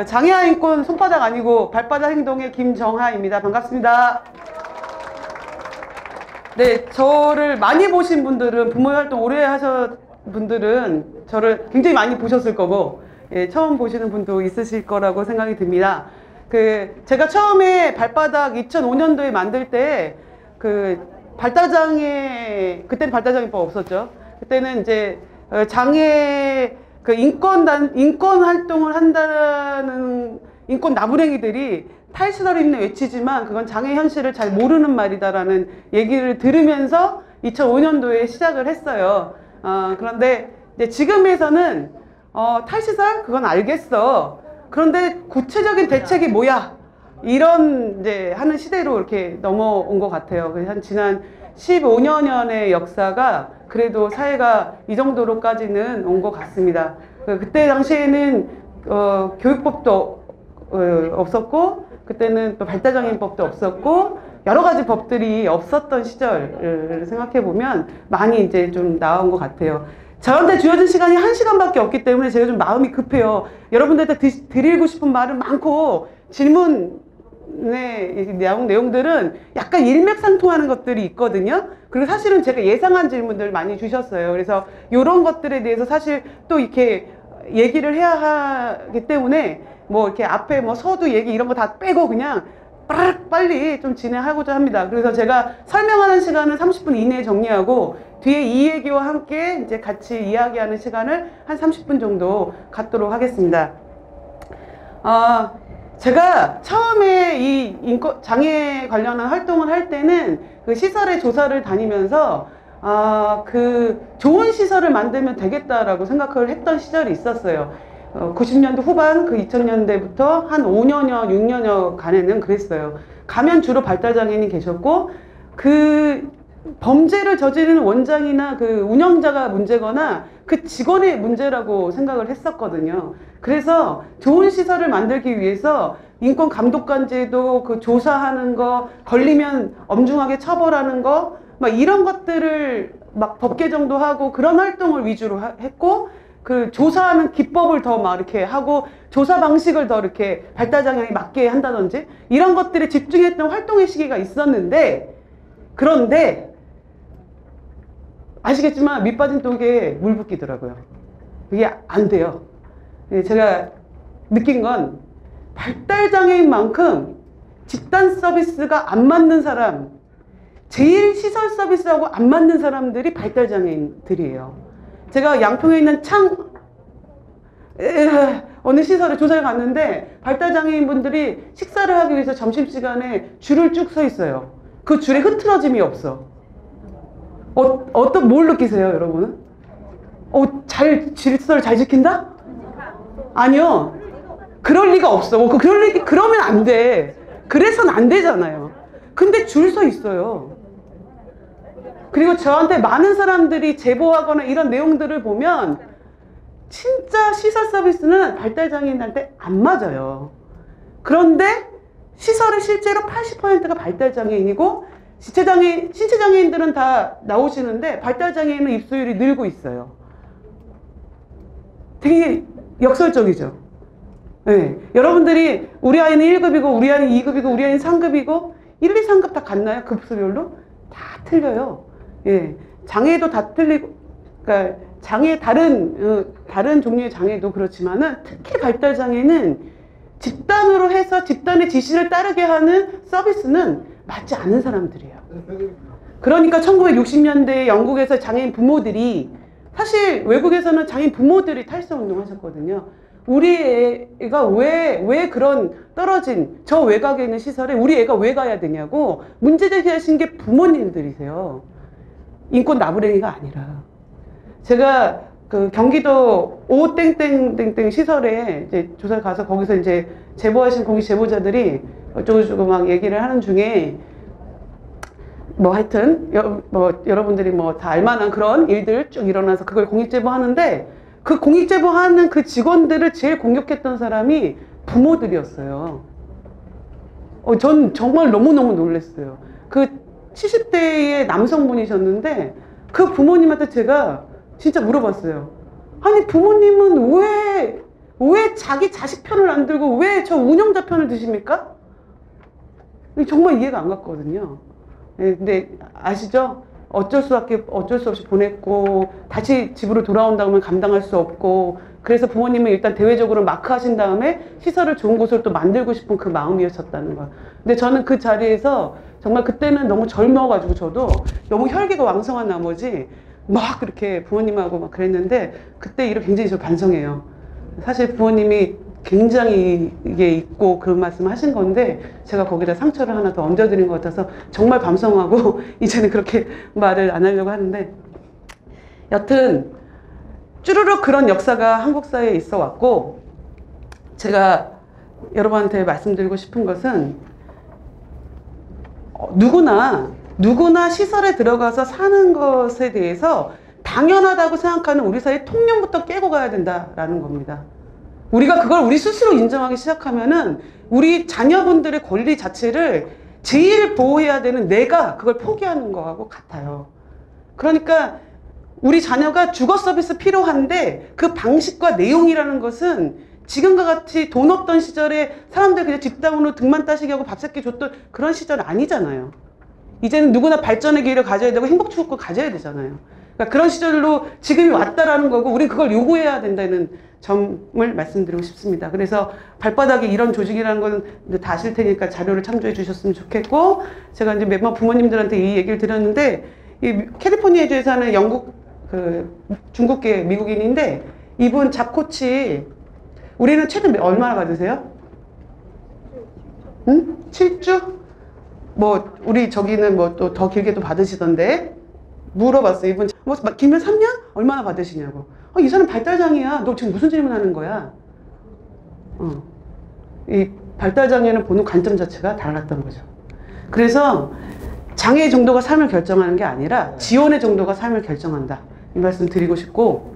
장애아 인권 손바닥 아니고 발바닥 행동의 김정하입니다. 반갑습니다. 네, 저를 많이 보신 분들은, 부모 활동 오래 하신 분들은 저를 굉장히 많이 보셨을 거고, 예, 처음 보시는 분도 있으실 거라고 생각이 듭니다. 제가 처음에 발바닥 2005년도에 만들 때, 그때는 발달장애법 없었죠. 그때는 이제, 장애, 인권 활동을 한다는 인권 나부랭이들이 탈시설 있는 외치지만 그건 장애 현실을 잘 모르는 말이다라는 얘기를 들으면서 2005년도에 시작을 했어요. 그런데 이제 지금에서는 탈시설? 그건 알겠어. 그런데 구체적인 대책이 뭐야? 이런 이제 하는 시대로 이렇게 넘어온 것 같아요. 한 지난 15년의 역사가 그래도 사회가 이 정도로까지는 온 것 같습니다. 그때 당시에는 교육법도 없었고, 그때는 또 발달장애인법도 없었고, 여러 가지 법들이 없었던 시절을 생각해 보면 많이 이제 좀 나온 것 같아요. 저한테 주어진 시간이 1시간밖에 없기 때문에 제가 좀 마음이 급해요. 여러분들한테 드리고 싶은 말은 많고, 질문의 내용들은 약간 일맥상통하는 것들이 있거든요. 그리고 사실은 제가 예상한 질문들 많이 주셨어요. 그래서 이런 것들에 대해서 사실 또 이렇게 얘기를 해야 하기 때문에 뭐 이렇게 앞에 뭐 서두 얘기 이런 거 다 빼고 그냥 빨리 좀 진행하고자 합니다. 그래서 제가 설명하는 시간은 30분 이내에 정리하고 뒤에 이 얘기와 함께 이제 같이 이야기하는 시간을 한 30분 정도 갖도록 하겠습니다. 제가 처음에 이 인권 장애 관련한 활동을 할 때는 그 시설의 조사를 다니면서 좋은 시설을 만들면 되겠다라고 생각을 했던 시절이 있었어요. 90년대 후반, 2000년대부터 한 5년여, 6년여 간에는 그랬어요. 가면 주로 발달장애인이 계셨고, 범죄를 저지르는 원장이나 운영자가 문제거나 그 직원의 문제라고 생각을 했었거든요. 그래서 좋은 시설을 만들기 위해서 인권감독관제도 조사하는 거, 걸리면 엄중하게 처벌하는 거, 막 이런 것들을 막 법 개정도 하고 그런 활동을 위주로 했고, 조사하는 기법을 더 막 이렇게 하고, 조사 방식을 더 이렇게 발달장애인이 맞게 한다든지, 이런 것들에 집중했던 활동의 시기가 있었는데, 그런데, 아시겠지만 밑 빠진 독에 물 붓기더라고요. 그게 안 돼요. 제가 느낀 건, 발달장애인만큼 집단 서비스가 안 맞는 사람, 제일 시설 서비스하고 안 맞는 사람들이 발달장애인들이에요. 제가 양평에 있는 어느 시설에 조사를 갔는데 발달장애인분들이 식사를 하기 위해서 점심시간에 줄을 쭉 서 있어요. 그 줄에 흐트러짐이 없어. 뭘 느끼세요, 여러분은? 질서를 잘 지킨다? 아니요. 그럴 리가 없어. 그러면 안 돼. 그래서는 안 되잖아요. 근데 줄 서 있어요. 그리고 저한테 많은 사람들이 제보하거나 이런 내용들을 보면 진짜 시설 서비스는 발달장애인한테 안 맞아요. 그런데 시설의 실제로 80%가 발달장애인이고 신체장애인들은 다 나오시는데 발달장애인은 입소율이 늘고 있어요. 되게 역설적이죠. 네. 여러분들이 우리 아이는 1급이고 우리 아이는 2급이고 우리 아이는 3급이고 1, 2, 3급 다 같나요? 급수별로? 다 틀려요. 예. 장애도 다 틀리고, 그러니까 다른 종류의 장애도 그렇지만은 특히 발달장애는 집단으로 해서 집단의 지시를 따르게 하는 서비스는 맞지 않은 사람들이에요. 그러니까 1960년대 영국에서 장애인 부모들이, 사실 외국에서는 장애인 부모들이 탈세운동 하셨거든요. 우리 애가 왜 그런 떨어진 저 외곽에 있는 시설에 우리 애가 왜 가야 되냐고 문제 제기하신 게 부모님들이세요. 인권 나부랭이가 아니라. 제가 경기도 오땡땡땡땡 시설에 이제 조사를 가서 거기서 이제 제보하신 공익 제보자들이 어쩌고저쩌고 막 얘기를 하는 중에 뭐 하여튼 여러분들이 뭐 다 알만한 그런 일들 쭉 일어나서 그걸 공익 제보하는데, 그 공익 제보하는 그 직원들을 제일 공격했던 사람이 부모들이었어요. 전 정말 너무너무 놀랐어요. 70대의 남성분이셨는데 그 부모님한테 제가 진짜 물어봤어요. 아니 부모님은 왜 왜 자기 자식 편을 안 들고 왜 저 운영자 편을 드십니까? 정말 이해가 안 갔거든요. 네, 근데 아시죠? 어쩔 수 없이 보냈고 다시 집으로 돌아온다고 하면 감당할 수 없고, 그래서 부모님은 일단 대외적으로 마크하신 다음에 시설을 좋은 곳을 또 만들고 싶은 그 마음이었었다는 거예요. 근데 저는 그 자리에서 정말 그때는 너무 젊어가지고 저도 너무 혈기가 왕성한 나머지 막 그렇게 부모님하고 막 그랬는데, 그때 일을 굉장히 저 반성해요. 사실 부모님이 굉장히 이게 있고 그런 말씀 하신 건데 제가 거기다 상처를 하나 더 얹어드린 것 같아서 정말 반성하고 이제는 그렇게 말을 안 하려고 하는데, 여튼 쭈루룩 그런 역사가 한국 사회에 있어 왔고, 제가 여러분한테 말씀드리고 싶은 것은 누구나 시설에 들어가서 사는 것에 대해서 당연하다고 생각하는 우리 사회의 통념부터 깨고 가야 된다라는 겁니다. 우리가 그걸 우리 스스로 인정하기 시작하면은 우리 자녀분들의 권리 자체를 제일 보호해야 되는 내가 그걸 포기하는 거하고 같아요. 그러니까 우리 자녀가 주거 서비스 필요한데 그 방식과 내용이라는 것은 지금과 같이 돈 없던 시절에 사람들 그냥 집단으로 등만 따시게 하고 밥 새끼 줬던 그런 시절 아니잖아요. 이제는 누구나 발전의 기회를 가져야 되고 행복 추구권 가져야 되잖아요. 그러니까 그런 시절로 지금이 왔다라는 거고, 우리 그걸 요구해야 된다는 점을 말씀드리고 싶습니다. 그래서 발바닥에 이런 조직이라는 건 다 아실 테니까 자료를 참조해 주셨으면 좋겠고, 제가 이제 몇몇 부모님들한테 이 얘기를 드렸는데, 이 캘리포니아주에 사는 중국계 미국인인데, 이분 잡코치, 우리는 최근 얼마나 받으세요? 응? 7주? 뭐 우리 저기는 뭐 또 더 길게 또 받으시던데, 물어봤어요. 이분 뭐 길면 3년? 얼마나 받으시냐고. 이 사람 발달장애야. 너 지금 무슨 질문하는 거야? 이 발달장애는 보는 관점 자체가 달랐던 거죠. 그래서 장애의 정도가 삶을 결정하는 게 아니라 지원의 정도가 삶을 결정한다, 이 말씀 드리고 싶고,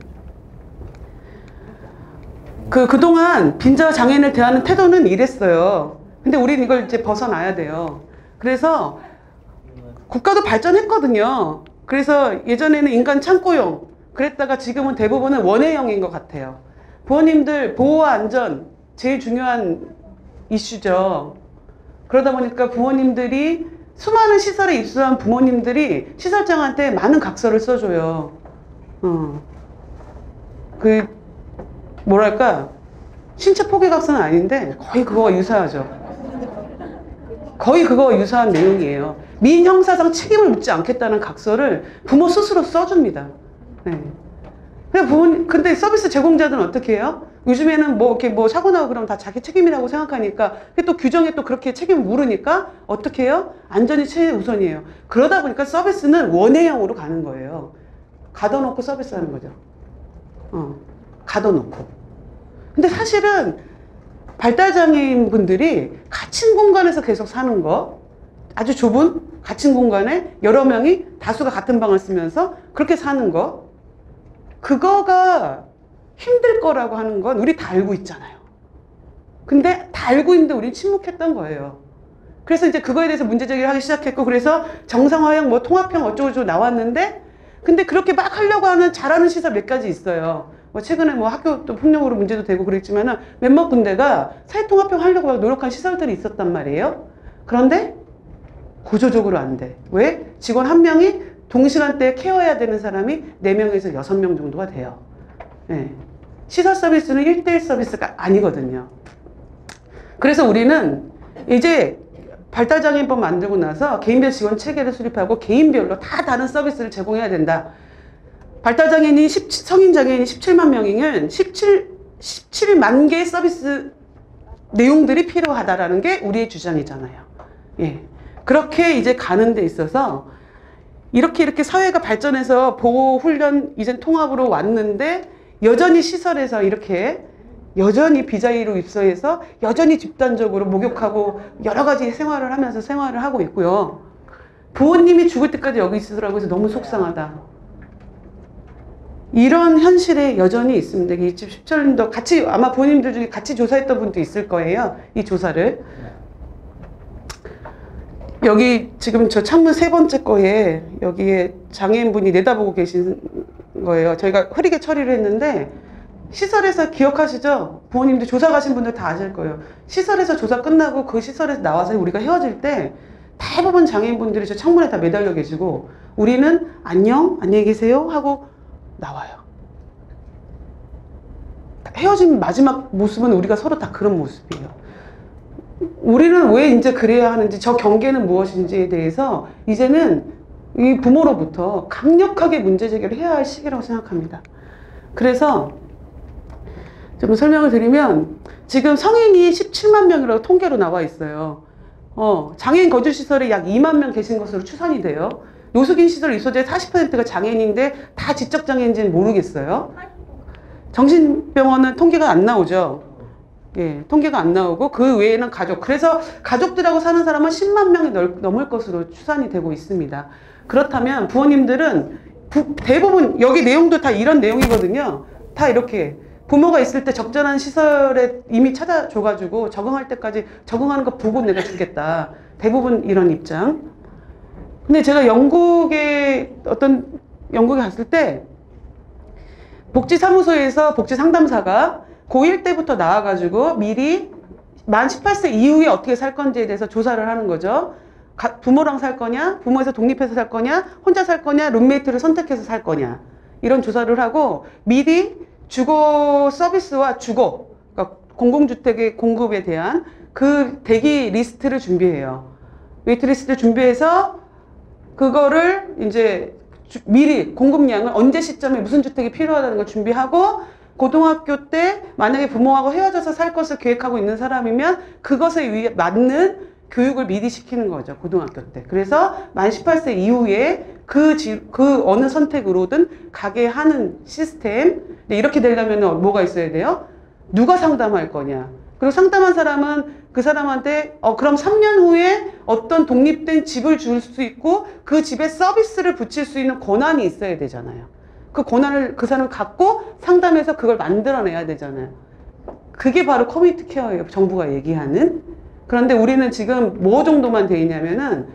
그동안 빈자와 장애인을 대하는 태도는 이랬어요. 근데 우리는 이걸 이제 벗어나야 돼요. 그래서 국가도 발전했거든요. 그래서 예전에는 인간 창고용 그랬다가 지금은 대부분은 원예형인 것 같아요. 부모님들 보호와 안전 제일 중요한 이슈죠. 그러다 보니까 부모님들이, 수많은 시설에 입소한 부모님들이 시설장한테 많은 각서를 써줘요. 뭐랄까, 신체 포기 각서는 아닌데 거의 그거와 유사하죠. 거의 그거와 유사한 내용이에요. 민형사상 책임을 묻지 않겠다는 각서를 부모 스스로 써줍니다. 네. 근데 서비스 제공자들은 어떻게 해요? 요즘에는 뭐 이렇게 뭐 사고 나고 그러면 다 자기 책임이라고 생각하니까, 또 규정에 또 그렇게 책임을 물으니까 어떻게 해요? 안전이 최우선이에요. 그러다 보니까 서비스는 원예형으로 가는 거예요. 가둬놓고 서비스하는 거죠. 가둬놓고. 근데 사실은 발달장애인 분들이 갇힌 공간에서 계속 사는 거, 아주 좁은 갇힌 공간에 여러 명이 다수가 같은 방을 쓰면서 그렇게 사는 거, 그거가 힘들 거라고 하는 건 우리 다 알고 있잖아요. 근데 다 알고 있는데 우린 침묵했던 거예요. 그래서 이제 그거에 대해서 문제제기를 하기 시작했고, 그래서 정상화형 뭐 통합형 어쩌고저쩌고 나왔는데, 근데 그렇게 막 하려고 하는 잘하는 시설 몇 가지 있어요. 뭐 최근에 뭐 학교 또 폭력으로 문제도 되고 그랬지만은 몇몇 군데가 사회통합형 하려고 막 노력한 시설들이 있었단 말이에요. 그런데 구조적으로 안 돼. 왜? 직원 한 명이 동시간대에 케어해야 되는 사람이 4명에서 6명 정도가 돼요. 네. 시설 서비스는 1:1 서비스가 아니거든요. 그래서 우리는 이제 발달장애인법 만들고 나서 개인별 지원 체계를 수립하고 개인별로 다 다른 서비스를 제공해야 된다. 발달장애인이 성인장애인이 17만 명이면 17만 개의 서비스 내용들이 필요하다라는 게 우리의 주장이잖아요. 예. 그렇게 이제 가는 데 있어서 이렇게 사회가 발전해서 보호훈련 이제 통합으로 왔는데, 여전히 시설에서 이렇게 여전히 비자의로 입소해서 여전히 집단적으로 목욕하고 여러 가지 생활을 하면서 생활을 하고 있고요. 부모님이 죽을 때까지 여기 있으라고 해서 너무 속상하다. 이런 현실에 여전히 있습니다. 2017년도 같이, 아마 부모님들 중에 같이 조사했던 분도 있을 거예요. 이 조사를. 여기 지금 저 창문 3번째 거에 여기에 장애인분이 내다보고 계신 거예요. 저희가 흐리게 처리를 했는데, 시설에서 기억하시죠? 부모님들 조사 가신 분들 다 아실 거예요. 시설에서 조사 끝나고 그 시설에서 나와서 우리가 헤어질 때 대부분 장애인분들이 저 창문에 다 매달려 계시고 우리는 안녕, 안녕히 계세요 하고 나와요. 헤어진 마지막 모습은 우리가 서로 다 그런 모습이에요. 우리는 왜 이제 그래야 하는지, 저 경계는 무엇인지에 대해서 이제는 이 부모로부터 강력하게 문제 제기를 해야 할 시기라고 생각합니다. 그래서 좀 설명을 드리면 지금 성인이 17만 명이라고 통계로 나와 있어요. 장애인 거주시설에 약 2만 명 계신 것으로 추산이 돼요. 노숙인 시설 입소자의 40%가 장애인인데 다 지적장애인지는 모르겠어요. 정신병원은 통계가 안 나오죠. 예, 통계가 안 나오고 그 외에는 가족. 그래서 가족들하고 사는 사람은 10만 명이 넘을 것으로 추산이 되고 있습니다. 그렇다면 부모님들은 대부분 여기 내용도 다 이런 내용이거든요. 다 이렇게 부모가 있을 때 적절한 시설에 이미 찾아줘가지고 적응할 때까지 적응하는 거 보고 내가 주겠다. 대부분 이런 입장. 근데 제가 영국에 갔을 때 복지사무소에서 복지상담사가 고1 때부터 나와가지고 미리 만 18세 이후에 어떻게 살 건지에 대해서 조사를 하는 거죠. 부모랑 살 거냐, 부모에서 독립해서 살 거냐, 혼자 살 거냐, 룸메이트를 선택해서 살 거냐, 이런 조사를 하고 미리 주거 서비스와 주거, 그러니까 공공주택의 공급에 대한 그 대기 리스트를 준비해요. 웨이트리스트를 준비해서 그거를 이제 미리 공급량을 언제 시점에 무슨 주택이 필요하다는 걸 준비하고, 고등학교 때 만약에 부모하고 헤어져서 살 것을 계획하고 있는 사람이면 그것에 맞는 교육을 미리 시키는 거죠, 고등학교 때. 그래서 만 18세 이후에 그 어느 선택으로든 가게 하는 시스템. 이렇게 되려면 뭐가 있어야 돼요? 누가 상담할 거냐. 그리고 상담한 사람은 그 사람한테 그럼 3년 후에 어떤 독립된 집을 줄 수 있고 그 집에 서비스를 붙일 수 있는 권한이 있어야 되잖아요. 그 권한을 그 사람을 갖고 상담해서 그걸 만들어내야 되잖아요. 그게 바로 커뮤니티 케어예요, 정부가 얘기하는. 그런데 우리는 지금 뭐 정도만 돼 있냐면은,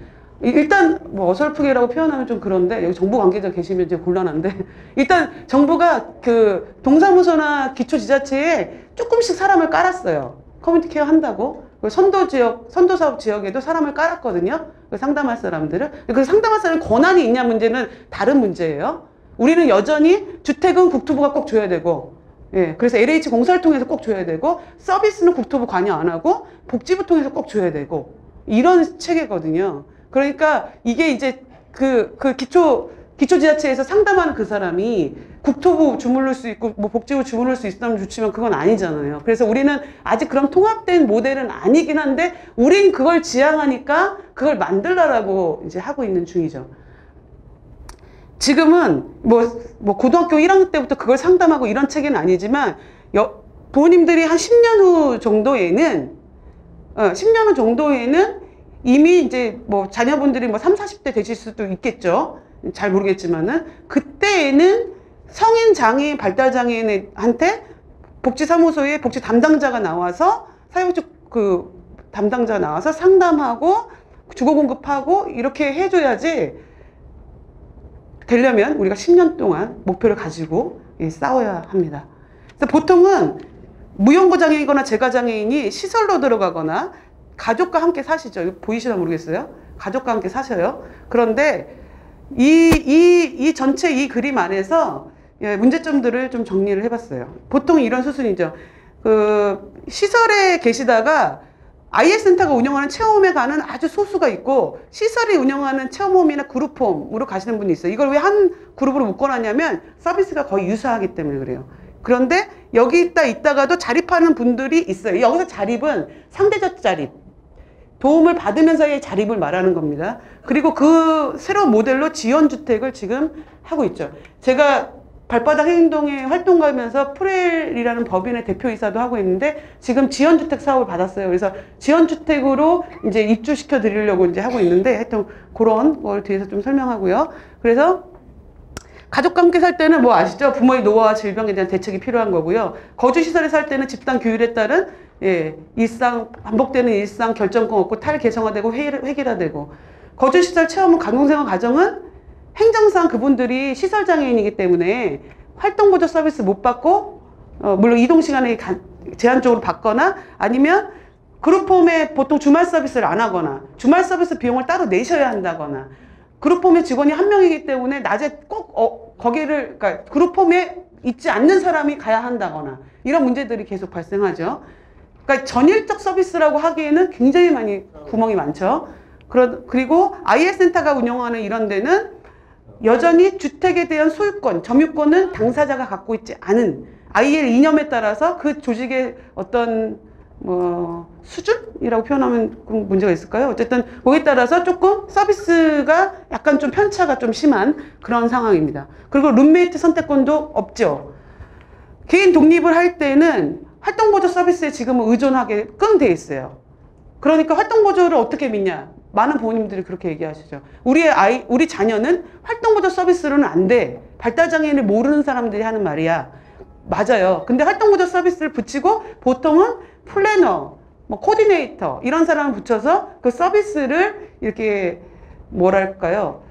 일단 뭐 어설프게라고 표현하면 좀 그런데, 여기 정부 관계자 계시면 이제 곤란한데, 일단 정부가 그 동사무소나 기초지자체에 조금씩 사람을 깔았어요. 커뮤니티 케어 한다고. 선도사업 지역에도 사람을 깔았거든요. 상담할 사람들을. 그 상담할 사람은 권한이 있냐 문제는 다른 문제예요. 우리는 여전히 주택은 국토부가 꼭 줘야 되고, 예, 그래서 LH 공사를 통해서 꼭 줘야 되고, 서비스는 국토부 관여 안 하고, 복지부 통해서 꼭 줘야 되고, 이런 체계거든요. 그러니까 이게 이제 기초지자체에서 상담하는 그 사람이 국토부 주물를 수 있고, 뭐 복지부 주물를 수 있다면 좋지만 그건 아니잖아요. 그래서 우리는 아직 그런 통합된 모델은 아니긴 한데, 우린 그걸 지향하니까 그걸 만들라라고 이제 하고 있는 중이죠. 지금은 뭐 고등학교 1학년 때부터 그걸 상담하고 이런 체계는 아니지만, 부모님들이 한 10년 후 정도에는, 10년 후 정도에는 이미 이제 뭐 자녀분들이 뭐 30, 40대 되실 수도 있겠죠. 잘 모르겠지만은, 그때에는 성인 장애인, 발달 장애인한테 복지사무소에 복지 담당자가 나와서, 사회복지 그 담당자가 나와서 상담하고 주거 공급하고 이렇게 해줘야지 되려면 우리가 10년 동안 목표를 가지고 싸워야 합니다. 그래서 보통은 무연고장애이거나 재가장애인이 시설로 들어가거나 가족과 함께 사시죠. 이거 보이시나 모르겠어요. 가족과 함께 사셔요. 그런데 이 전체 이 그림 안에서 문제점들을 좀 정리를 해봤어요. 보통 이런 수순이죠. 시설에 계시다가 IS센터가 운영하는 체험홈에 가는 아주 소수가 있고, 시설이 운영하는 체험홈이나 그룹홈으로 가시는 분이 있어요. 이걸 왜 한 그룹으로 묶어놨냐면 서비스가 거의 유사하기 때문에 그래요. 그런데 여기 있다가도 자립하는 분들이 있어요. 여기서 자립은 상대적 자립, 도움을 받으면서의 자립을 말하는 겁니다. 그리고 그 새로운 모델로 지원주택을 지금 하고 있죠. 제가 발바닥 행동에 활동가면서 프레일이라는 법인의 대표이사도 하고 있는데, 지금 지원주택 사업을 받았어요. 그래서 지원주택으로 이제 입주시켜 드리려고 이제 하고 있는데, 하여튼 그런 걸 뒤에서 좀 설명하고요. 그래서 가족과 함께 살 때는 뭐 아시죠? 부모의 노화와 질병에 대한 대책이 필요한 거고요. 거주시설에 살 때는 집단 규율에 따른 반복되는 일상 결정권 없고 탈개성화되고 획일화되고, 거주시설 체험은 가정생활 가정은 행정상 그분들이 시설장애인이기 때문에 활동보조 서비스 못 받고 물론 이동 시간이 제한적으로 받거나 아니면 그룹홈에 보통 주말 서비스를 안 하거나 주말 서비스 비용을 따로 내셔야 한다거나 그룹홈의 직원이 한 명이기 때문에 낮에 꼭 거기를 그러니까 그룹홈에 있지 않는 사람이 가야 한다거나 이런 문제들이 계속 발생하죠. 그러니까 전일적 서비스라고 하기에는 굉장히 많이 구멍이 많죠. 그리고 IL 센터가 운영하는 이런 데는 여전히 주택에 대한 소유권, 점유권은 당사자가 갖고 있지 않은 IL 이념에 따라서 그 조직의 어떤 수준이라고 표현하면 문제가 있을까요? 어쨌든 거기에 따라서 조금 서비스가 약간 좀 편차가 좀 심한 그런 상황입니다. 그리고 룸메이트 선택권도 없죠. 개인 독립을 할 때는 활동보조 서비스에 지금은 의존하게끔 돼 있어요. 그러니까 활동보조를 어떻게 믿냐? 많은 부모님들이 그렇게 얘기하시죠. 우리 자녀는 활동보조 서비스로는 안 돼. 발달장애인을 모르는 사람들이 하는 말이야. 맞아요. 근데 활동보조 서비스를 붙이고 보통은 플래너, 코디네이터 이런 사람을 붙여서 그 서비스를 이렇게 뭐랄까요?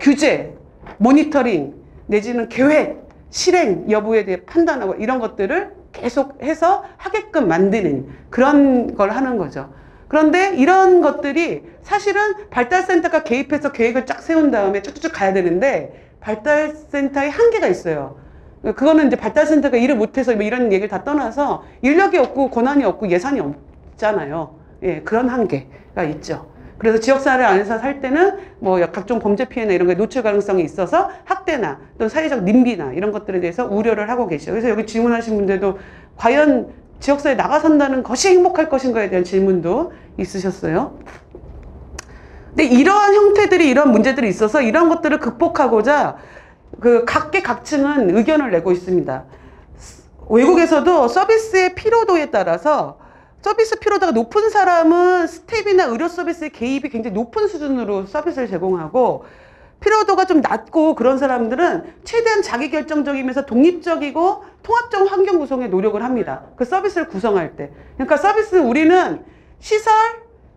규제, 모니터링 내지는 계획, 실행 여부에 대해 판단하고 이런 것들을 계속 해서 하게끔 만드는 그런 걸 하는 거죠. 그런데 이런 것들이 사실은 발달센터가 개입해서 계획을 쫙 세운 다음에 쭉쭉 가야 되는데 발달센터의 한계가 있어요. 그거는 이제 발달센터가 일을 못해서 이런 얘기를 다 떠나서 인력이 없고 권한이 없고 예산이 없잖아요. 예, 그런 한계가 있죠. 그래서 지역사회 안에서 살 때는 각종 범죄 피해나 이런 거에 노출 가능성이 있어서 학대나 또 사회적 님비나 이런 것들에 대해서 우려를 하고 계시죠. 그래서 여기 질문하신 분들도 과연 지역사회에 나가 산다는 것이 행복할 것인가에 대한 질문도 있으셨어요. 근데 이러한 형태들이 이런 문제들이 있어서 이런 것들을 극복하고자 각계각층은 의견을 내고 있습니다. 외국에서도 서비스의 피로도에 따라서 서비스 피로도가 높은 사람은 스텝이나 의료 서비스의 개입이 굉장히 높은 수준으로 서비스를 제공하고 피로도가 좀 낮고 그런 사람들은 최대한 자기결정적이면서 독립적이고 통합적 환경 구성에 노력을 합니다. 그 서비스를 구성할 때. 그러니까 서비스 우리는 시설,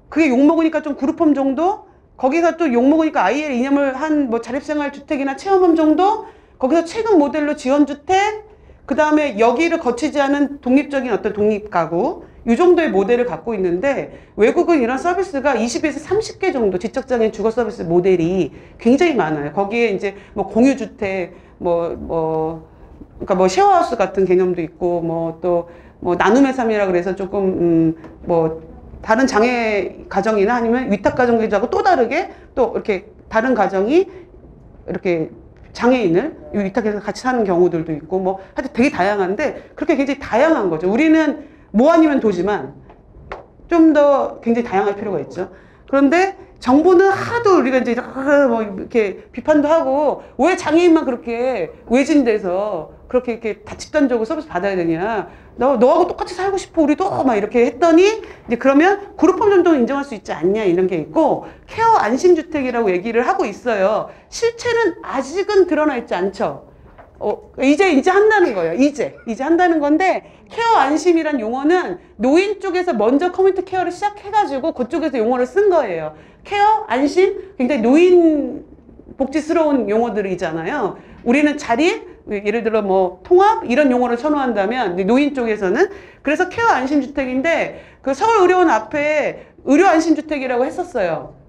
그게 욕먹으니까 좀 그룹홈 정도, 거기서 또 욕먹으니까 IL 이념을 한 자립생활주택이나 체험홈 정도, 거기서 최근 모델로 지원주택, 그 다음에 여기를 거치지 않은 독립적인 어떤 독립가구, 이 정도의 모델을 갖고 있는데 외국은 이런 서비스가 20에서 30개 정도 지적장애인 주거 서비스 모델이 굉장히 많아요. 거기에 이제 공유주택, 그러니까 쉐어하우스 같은 개념도 있고, 또 나눔의 삶이라 그래서 조금, 다른 장애 가정이나 아니면 위탁 가정들하고 또 다르게 또 이렇게 다른 가정이 이렇게 장애인을 위탁해서 같이 사는 경우들도 있고, 하여튼 되게 다양한데 그렇게 굉장히 다양한 거죠. 우리는 뭐 아니면 도지만 좀 더 굉장히 다양할 필요가 있죠. 그런데 정부는 하도 우리가 이제 이렇게 비판도 하고 왜 장애인만 그렇게 외진돼서 그렇게 이렇게 다 집단적으로 서비스 받아야 되냐. 너하고 똑같이 살고 싶어 우리도 막 이렇게 했더니 이제 그러면 그룹홈 정도는 인정할 수 있지 않냐 이런 게 있고 케어 안심주택이라고 얘기를 하고 있어요. 실체는 아직은 드러나 있지 않죠. 이제 한다는 거예요. 이제 한다는 건데 케어 안심이란 용어는 노인 쪽에서 먼저 커뮤니티 케어를 시작해가지고 그쪽에서 용어를 쓴 거예요. 케어 안심 굉장히 노인 복지스러운 용어들이잖아요. 우리는 자립 예를 들어 통합 이런 용어를 선호한다면 노인 쪽에서는 그래서 케어 안심주택인데 그 서울의료원 앞에 의료안심주택이라고 했었어요.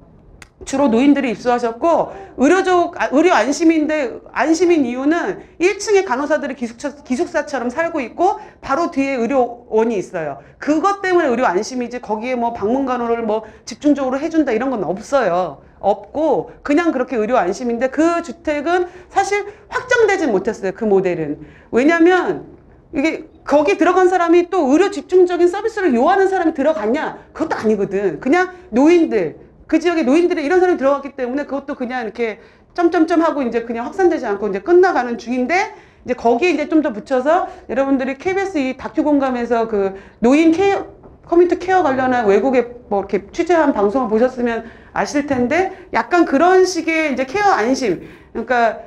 주로 노인들이 입소하셨고 의료 안심인데 안심인 이유는 1층에 간호사들이 기숙사처럼 살고 있고 바로 뒤에 의료원이 있어요. 그것 때문에 의료 안심이지 거기에 방문 간호를 집중적으로 해준다 이런 건 없어요. 없고 그냥 그렇게 의료 안심인데 그 주택은 사실 확장되진 못했어요. 그 모델은. 왜냐면 이게 거기 들어간 사람이 또 의료 집중적인 서비스를 요하는 사람이 들어갔냐? 그것도 아니거든. 그냥 노인들 그 지역에 노인들이 이런 사람이 들어갔기 때문에 그것도 그냥 이렇게 점점점 하고 이제 그냥 확산되지 않고 이제 끝나가는 중인데 이제 거기에 이제 좀 더 붙여서 여러분들이 KBS 이 다큐 공감에서 그 노인 케어 커뮤니티 케어 관련한 외국에 이렇게 취재한 방송을 보셨으면 아실 텐데 약간 그런 식의 이제 케어 안심 그러니까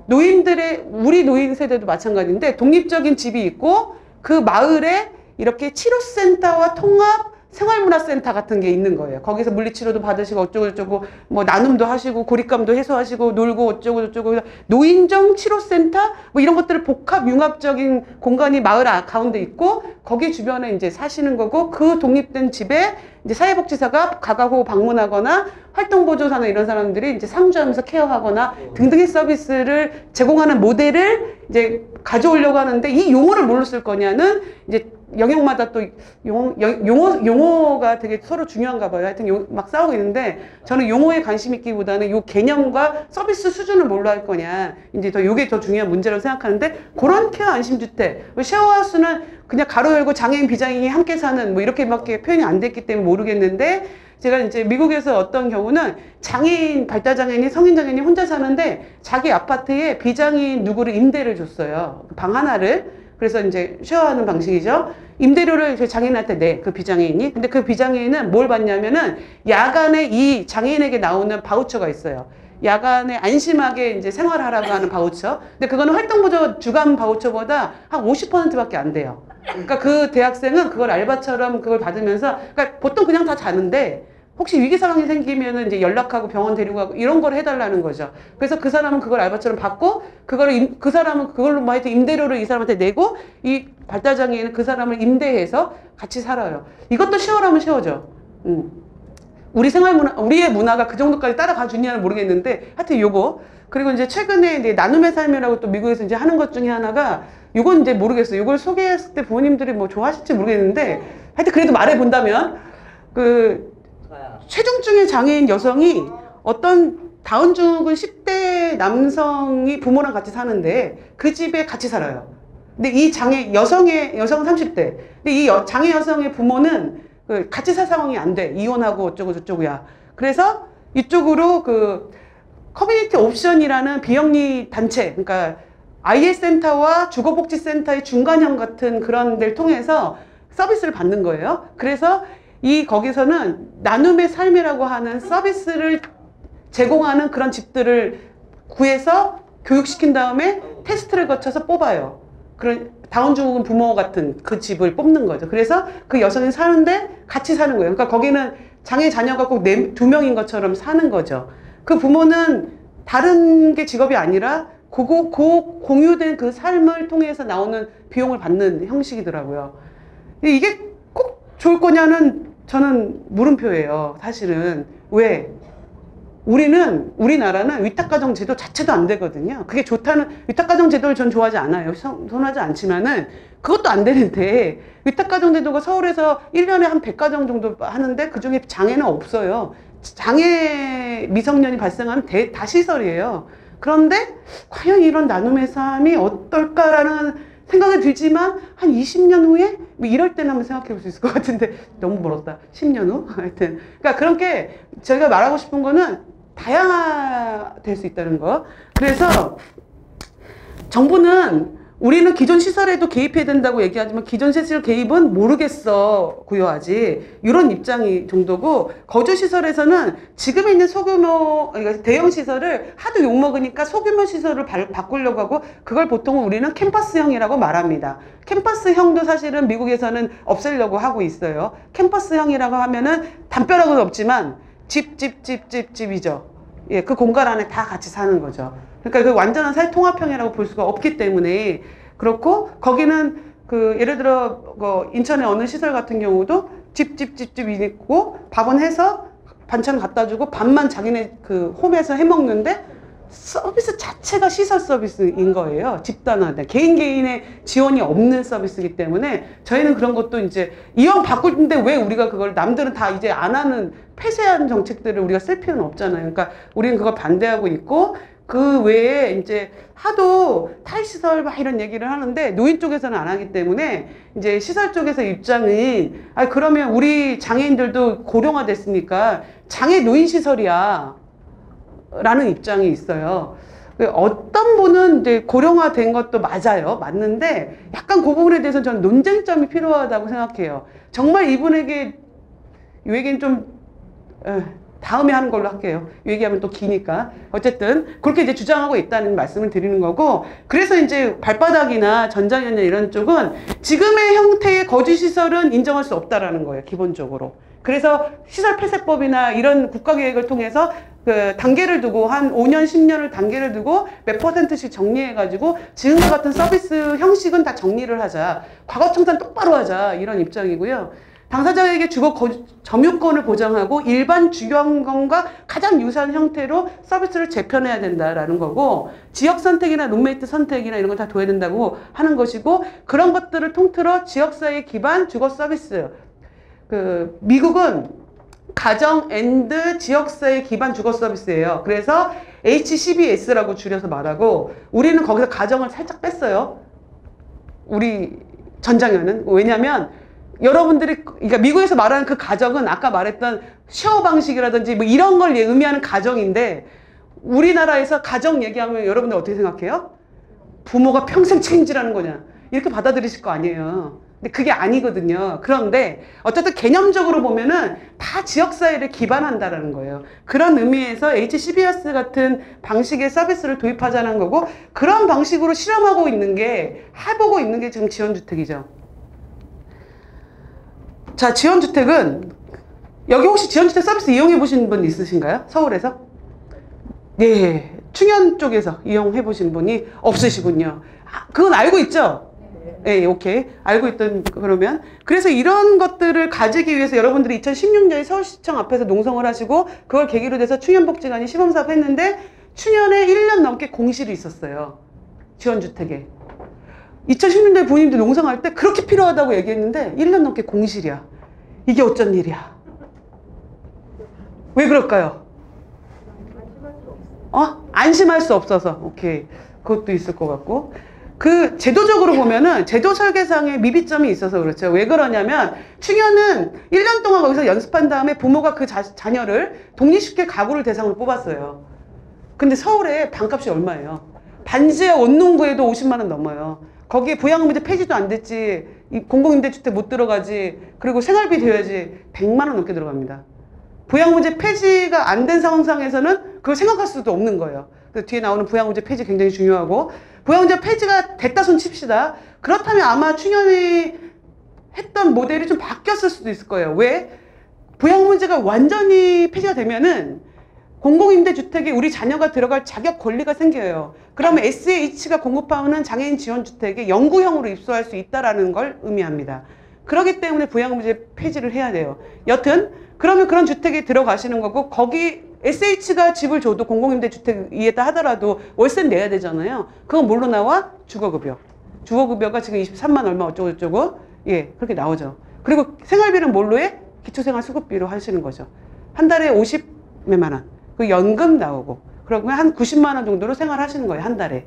노인들의 우리 노인 세대도 마찬가지인데 독립적인 집이 있고 그 마을에 이렇게 치료센터와 통합 생활문화센터 같은 게 있는 거예요. 거기서 물리치료도 받으시고 어쩌고저쩌고 뭐 나눔도 하시고 고립감도 해소하시고 놀고 어쩌고저쩌고 노인정 치료센터 뭐 이런 것들을 복합 융합적인 공간이 마을 가운데 있고 거기 주변에 이제 사시는 거고 그 독립된 집에 이제 사회복지사가 가가고 방문하거나 활동보조사나 이런 사람들이 이제 상주하면서 케어하거나 등등의 서비스를 제공하는 모델을 이제 가져오려고 하는데 이 용어를 뭘로 쓸 거냐는 이제 영역마다 또 용어가 되게 서로 중요한가 봐요. 하여튼 막 싸우고 있는데 저는 용어에 관심 있기보다는 요 개념과 서비스 수준을 뭘로 할 거냐. 이제 요게 더 중요한 문제라고 생각하는데 그런 케어 안심주택. 쉐어하우스는 그냥 가로 열고 장애인 비장애인이 함께 사는 뭐 이렇게밖에 표현이 안 됐기 때문에 모르겠는데 제가 이제 미국에서 어떤 경우는 장애인, 발달장애인이 성인장애인이 혼자 사는데 자기 아파트에 비장애인 누구를 임대를 줬어요. 방 하나를. 그래서 이제 쉐어하는 방식이죠. 임대료를 그 장애인한테 내, 그 비장애인이. 근데 그 비장애인은 뭘 받냐면은 야간에 이 장애인에게 나오는 바우처가 있어요. 야간에 안심하게 이제 생활하라고 하는 바우처. 근데 그거는 활동보조 주간 바우처보다 한 50%밖에 안 돼요. 그러니까 그 대학생은 그걸 알바처럼 그걸 받으면서, 그러니까 보통 그냥 다 자는데 혹시 위기 상황이 생기면은 이제 연락하고 병원 데리고 가고 이런 걸 해달라는 거죠. 그래서 그 사람은 그걸 알바처럼 받고, 그 사람은 그걸로 뭐 하여튼 임대료를 이 사람한테 내고, 이 발달장애인은 그 사람을 임대해서 같이 살아요. 이것도 쉐어라면 쉐어죠. 우리 우리의 문화가 그 정도까지 따라가 주냐는 모르겠는데, 하여튼 요거. 그리고 이제 최근에 이제 나눔의 삶이라고 또 미국에서 이제 하는 것 중에 하나가, 요건 이제 모르겠어요. 요걸 소개했을 때 부모님들이 뭐 좋아하실지 모르겠는데, 하여튼 그래도 말해본다면, 체중증의 장애인 여성이 어떤 다운증후군 10대 남성이 부모랑 같이 사는데 그 집에 같이 살아요. 근데 이 여성 30대. 근데 이 장애 여성의 부모는 같이 살 상황이 안 돼. 이혼하고 어쩌고 저쩌고야. 그래서 이쪽으로 커뮤니티 옵션이라는 비영리 단체, 그러니까 아이의 센터와 주거복지센터의 중간형 같은 그런 데를 통해서 서비스를 받는 거예요. 그래서 거기서는 나눔의 삶이라고 하는 서비스를 제공하는 그런 집들을 구해서 교육시킨 다음에 테스트를 거쳐서 뽑아요. 그런 다운증후군 부모 같은 그 집을 뽑는 거죠. 그래서 그 여성이 사는데 같이 사는 거예요. 그러니까 거기는 장애 자녀가 꼭 2명인 것처럼 사는 거죠. 그 부모는 다른 게 직업이 아니라 공유된 그 삶을 통해서 나오는 비용을 받는 형식이더라고요. 이게 꼭 좋을 거냐는 저는 물음표예요. 사실은. 왜? 우리나라는 위탁가정 제도 자체도 안 되거든요. 그게 좋다는, 위탁가정 제도를 전 좋아하지 않아요. 선호하지 않지만은 그것도 안 되는데, 위탁가정 제도가 서울에서 1년에 한 100가정 정도 하는데 그 중에 장애는 없어요. 장애 미성년이 발생하면 다 시설이에요. 그런데 과연 이런 나눔의 삶이 어떨까라는 생각이 들지만 한 20년 후에 뭐 이럴 때는 한번 생각해 볼 수 있을 것 같은데 너무 멀었다. 10년 후? 하여튼 그러니까 그런 게 제가 말하고 싶은 거는 다양화될 수 있다는 거. 그래서 정부는 우리는 기존 시설에도 개입해야 된다고 얘기하지만 기존 시설 개입은 모르겠어 고요하지 이런 입장이 정도고, 거주시설에서는 지금 있는 그러니까 대형 시설을 하도 욕먹으니까 소규모 시설을 바꾸려고 하고, 그걸 보통 우리는 캠퍼스형이라고 말합니다. 캠퍼스형도 사실은 미국에서는 없애려고 하고 있어요. 캠퍼스형이라고 하면은 담벼락은 없지만 집이죠. 예, 그 공간 안에 다 같이 사는 거죠. 그러니까 그 완전한 사회통합형이라고 볼 수가 없기 때문에 그렇고, 거기는 예를 들어 인천의 어느 시설 같은 경우도 집이 있고 밥은 해서 반찬 갖다 주고 밥만 자기네 홈에서 해 먹는데 서비스 자체가 시설 서비스인 거예요. 집단화된 개인의 지원이 없는 서비스이기 때문에 저희는 그런 것도 이제 이왕 바꿀 텐데 왜 우리가 그걸 남들은 다 이제 안 하는 폐쇄한 정책들을 우리가 쓸 필요는 없잖아요. 그러니까 우리는 그걸 반대하고 있고, 그 외에 이제 하도 탈시설 막 이런 얘기를 하는데 노인 쪽에서는 안 하기 때문에 이제 시설 쪽에서 입장은 그러면 우리 장애인들도 고령화됐으니까 장애 노인 시설이야 라는 입장이 있어요. 어떤 분은 이제 고령화된 것도 맞는데 약간 그 부분에 대해서 저는 논쟁점이 필요하다고 생각해요. 정말 이분에게 좀 다음에 하는 걸로 할게요. 얘기하면 또 기니까. 어쨌든 그렇게 이제 주장하고 있다는 말씀을 드리는 거고, 그래서 이제 발바닥이나 전자현장 이런 쪽은 지금의 형태의 거주시설은 인정할 수 없다라는 거예요, 기본적으로. 그래서 시설폐쇄법이나 이런 국가계획을 통해서 그 단계를 두고 한 5년, 10년을 단계를 두고 몇 %씩 정리해가지고 지금과 같은 서비스 형식은 다 정리를 하자. 과거 청산 똑바로 하자. 이런 입장이고요. 당사자에게 주거 점유권을 보장하고 일반 주거환경과 가장 유사한 형태로 서비스를 재편해야 된다라는 거고, 지역 선택이나 룸메이트 선택이나 이런 걸 다 둬야 된다고 하는 것이고, 그런 것들을 통틀어 지역사회 기반 주거 서비스. 그 미국은 가정 앤드 지역사회 기반 주거 서비스예요. 그래서 HCBS라고 줄여서 말하고, 우리는 거기서 가정을 살짝 뺐어요. 우리 전장현은. 왜냐면 여러분들이, 그러니까 미국에서 말하는 그 가정은 아까 말했던 쉐어 방식이라든지 뭐 이런 걸 의미하는 가정인데, 우리나라에서 가정 얘기하면 여러분들 어떻게 생각해요? 부모가 평생 책임지라는 거냐, 이렇게 받아들이실 거 아니에요. 근데 그게 아니거든요. 그런데 어쨌든 개념적으로 보면은 다 지역사회를 기반한다라는 거예요. 그런 의미에서 HCBS 같은 방식의 서비스를 도입하자는 거고, 그런 방식으로 실험하고 있는 게, 해보고 있는 게 지금 지원주택이죠. 자, 지원주택은, 여기 혹시 지원주택 서비스 이용해 보신 분 있으신가요? 서울에서? 네, 충현 쪽에서 이용해 보신 분이 없으시군요. 아, 그건 알고 있죠? 네, 오케이. 알고 있던, 그러면. 그래서 이런 것들을 가지기 위해서 여러분들이 2016년에 서울시청 앞에서 농성을 하시고, 그걸 계기로 돼서 충현복지관이 시범사업 했는데, 충현에 1년 넘게 공실이 있었어요. 지원주택에. 2016년에 본인들 농성할 때 그렇게 필요하다고 얘기했는데 1년 넘게 공실이야. 이게 어쩐 일이야? 왜 그럴까요? 안심할 수 없어서. 오케이. 그것도 있을 것 같고. 그 제도적으로 보면은 제도 설계상에 미비점이 있어서 그렇죠. 왜 그러냐면 충현은 1년 동안 거기서 연습한 다음에 부모가 그 자녀를 독립시킬 가구를 대상으로 뽑았어요. 근데 서울에 방값이 얼마예요? 반지하 원룸구에도 50만 원 넘어요. 거기에 부양문제 폐지도 안 됐지, 공공임대주택 못 들어가지, 그리고 생활비 되어야지 100만 원 넘게 들어갑니다. 부양문제 폐지가 안 된 상황상에서는 그걸 생각할 수도 없는 거예요. 그 뒤에 나오는 부양문제 폐지 굉장히 중요하고, 부양문제 폐지가 됐다 손 칩시다. 그렇다면 아마 충현이 했던 모델이 좀 바뀌었을 수도 있을 거예요. 왜? 부양문제가 완전히 폐지가 되면은 공공임대주택에 우리 자녀가 들어갈 자격 권리가 생겨요. 그러면 SH가 공급하는 장애인 지원주택에 영구형으로 입소할 수 있다는 걸 의미합니다. 그렇기 때문에 부양문제 폐지를 해야 돼요. 여튼 그러면 그런 주택에 들어가시는 거고, 거기 SH가 집을 줘도 공공임대주택이다 하더라도 월세는 내야 되잖아요. 그건 뭘로 나와? 주거급여. 주거급여가 지금 23만 얼마 어쩌고저쩌고, 예, 그렇게 나오죠. 그리고 생활비는 뭘로 해? 기초생활수급비로 하시는 거죠. 한 달에 50몇만 원. 그 연금 나오고, 그러면 한 90만 원 정도로 생활하시는 거예요, 한 달에.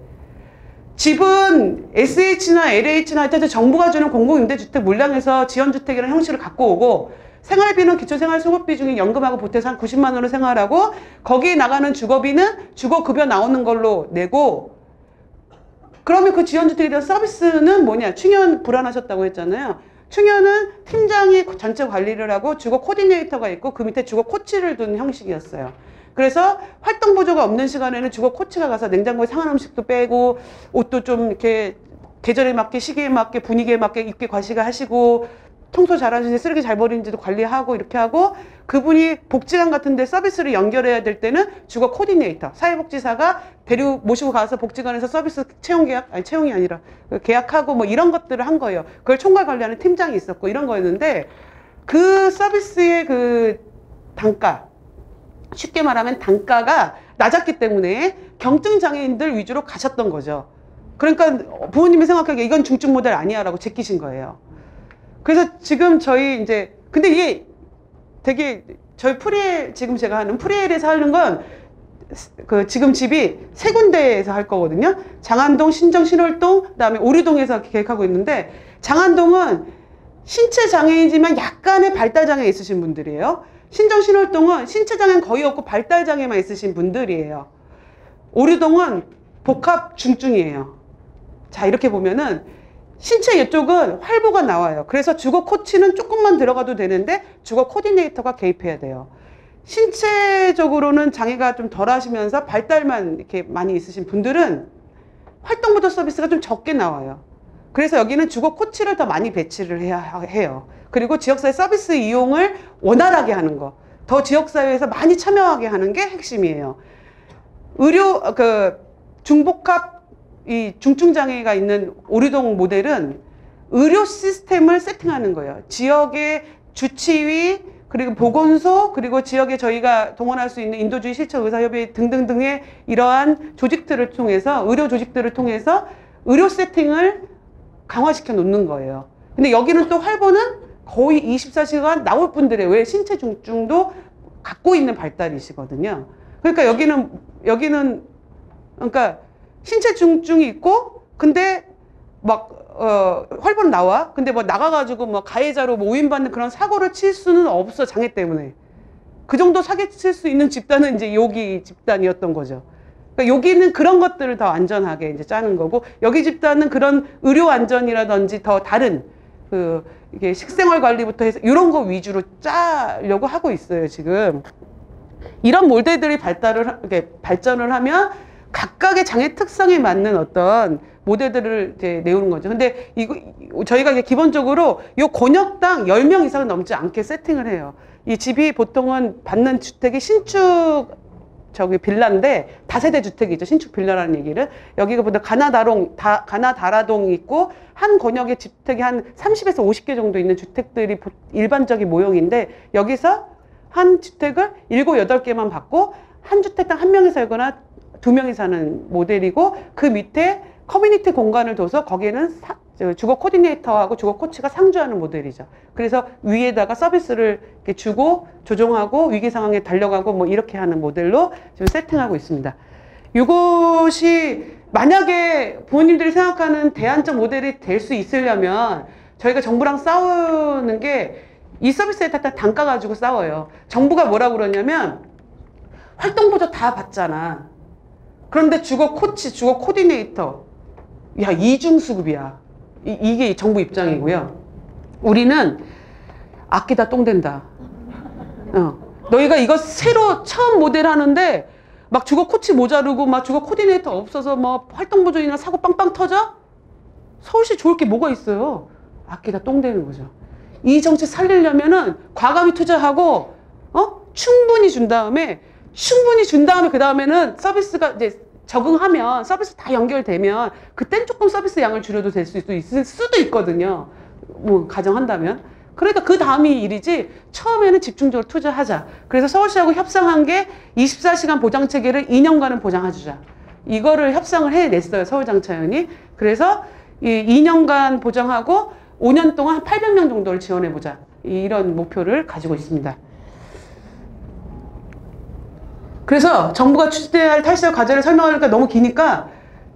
집은 SH나 LH나 하여튼 정부가 주는 공공임대주택 물량에서 지원주택이라는 형식을 갖고 오고, 생활비는 기초생활수급비 중에 연금하고 보태서 한 90만 원을 생활하고, 거기에 나가는 주거비는 주거급여 나오는 걸로 내고, 그러면 그 지원주택에 대한 서비스는 뭐냐? 충현 불안하셨다고 했잖아요. 충현은 팀장이 전체 관리를 하고 주거 코디네이터가 있고 그 밑에 주거 코치를 둔 형식이었어요. 그래서 활동 보조가 없는 시간에는 주거 코치가 가서 냉장고에 상한 음식도 빼고, 옷도 좀 이렇게 계절에 맞게, 시기에 맞게, 분위기에 맞게 입게 과시가 하시고, 청소 잘하시는지 쓰레기 잘 버리는지도 관리하고, 이렇게 하고, 그분이 복지관 같은 데 서비스를 연결해야 될 때는 주거 코디네이터, 사회복지사가 모시고 가서 복지관에서 서비스 채용 계약, 아니 채용이 아니라 계약하고 뭐 이런 것들을 한 거예요. 그걸 총괄 관리하는 팀장이 있었고 이런 거였는데, 그 서비스의 그 단가, 쉽게 말하면 단가가 낮았기 때문에 경증 장애인들 위주로 가셨던 거죠. 그러니까 부모님이 생각하기에 이건 중증 모델 아니야 라고 제끼신 거예요. 그래서 지금 저희 이제, 근데 이게 되게, 저희 프리엘, 지금 제가 하는 프리엘에서 하는 건 그 지금 집이 세 군데에서 할 거거든요. 장안동, 신정, 신월동, 그다음에 오류동에서 계획하고 있는데, 장안동은 신체 장애이지만 약간의 발달 장애 있으신 분들이에요. 신정, 신월동은 신체 장애는 거의 없고 발달 장애만 있으신 분들이에요. 오류동은 복합 중증이에요. 자, 이렇게 보면은 신체 이쪽은 활보가 나와요. 그래서 주거 코치는 조금만 들어가도 되는데 주거 코디네이터가 개입해야 돼요. 신체적으로는 장애가 좀 덜 하시면서 발달만 이렇게 많이 있으신 분들은 활동보조 서비스가 좀 적게 나와요. 그래서 여기는 주거 코치를 더 많이 배치를 해야 해요. 그리고 지역사회 서비스 이용을 원활하게 하는 거, 더 지역사회에서 많이 참여하게 하는 게 핵심이에요. 중복합 이 중증장애가 있는 오류동 모델은 의료 시스템을 세팅하는 거예요. 지역의 주치의, 그리고 보건소, 그리고 지역에 저희가 동원할 수 있는 인도주의 실천의사협의 등등등의 이러한 조직들을 통해서, 의료 조직들을 통해서 의료 세팅을 강화시켜 놓는 거예요. 근데 여기는 또 활보는 거의 24시간 나올 분들의 왜 신체 중증도 갖고 있는 발달이시거든요. 그러니까 여기는 그러니까 신체 중증이 있고, 근데 활보는 나와. 근데 나가가지고 가해자로 오인받는 그런 사고를 칠 수는 없어, 장애 때문에. 그 정도 사기 칠 수 있는 집단은 이제 여기 집단이었던 거죠. 그러니까 여기는 그런 것들을 더 안전하게 이제 짜는 거고, 여기 집단은 그런 의료 안전이라든지 더 다른 이게 식생활 관리부터 해서 이런 거 위주로 짜려고 하고 있어요, 지금. 이런 모델들이 발전을 하면 각각의 장애 특성에 맞는 어떤 모델들을 이제 내오는 거죠. 근데 저희가 이제 기본적으로 요 권역당 10명 이상은 넘지 않게 세팅을 해요. 이 집이 보통은 받는 주택이 신축 빌라인데 다세대 주택이죠. 신축 빌라라는 얘기를. 여기가 보다 가나다라동이 있고, 한 권역에 주택이 한 30에서 50개 정도 있는 주택들이 일반적인 모형인데, 여기서 한 주택을 7, 8개만 받고 한 주택당 1명이 살거나 2명이 사는 모델이고, 그 밑에 커뮤니티 공간을 둬서 거기에는 주거 코디네이터하고 주거 코치가 상주하는 모델이죠. 그래서 위에다가 서비스를 이렇게 주고 조종하고 위기 상황에 달려가고 이렇게 하는 모델로 지금 세팅하고 있습니다. 이것이 만약에 부모님들이 생각하는 대안적 모델이 될 수 있으려면 저희가 정부랑 싸우는 게 이 서비스에 단가 가지고 싸워요. 정부가 뭐라고 그러냐면 활동보조 다 받잖아. 그런데 주거 코치, 주거 코디네이터, 야, 이중수급이야. 이게 정부 입장이고요. 우리는 아끼다 똥된다. 너희가 이거 새로 처음 모델 하는데 주거 코치 모자르고 주거 코디네이터 없어서 활동보조이나 사고 빵빵 터져? 서울시 좋을 게 뭐가 있어요? 아끼다 똥되는 거죠. 이 정책 살리려면은 과감히 투자하고 충분히 준 다음에 그 다음에는 서비스가 이제 적응하면, 서비스 다 연결되면 그땐 조금 서비스 양을 줄여도 될 수 있을 수도 있거든요. 가정한다면. 그러니까 그 다음이 일이지, 처음에는 집중적으로 투자하자. 그래서 서울시하고 협상한 게 24시간 보장 체계를 2년간은 보장해주자. 이거를 협상을 해냈어요, 서울장차연이. 그래서 이 2년간 보장하고 5년 동안 한 800명 정도를 지원해보자. 이런 목표를 가지고 있습니다. 그래서 정부가 추진해야 할 탈시적 과제를 설명하니까 너무 기니까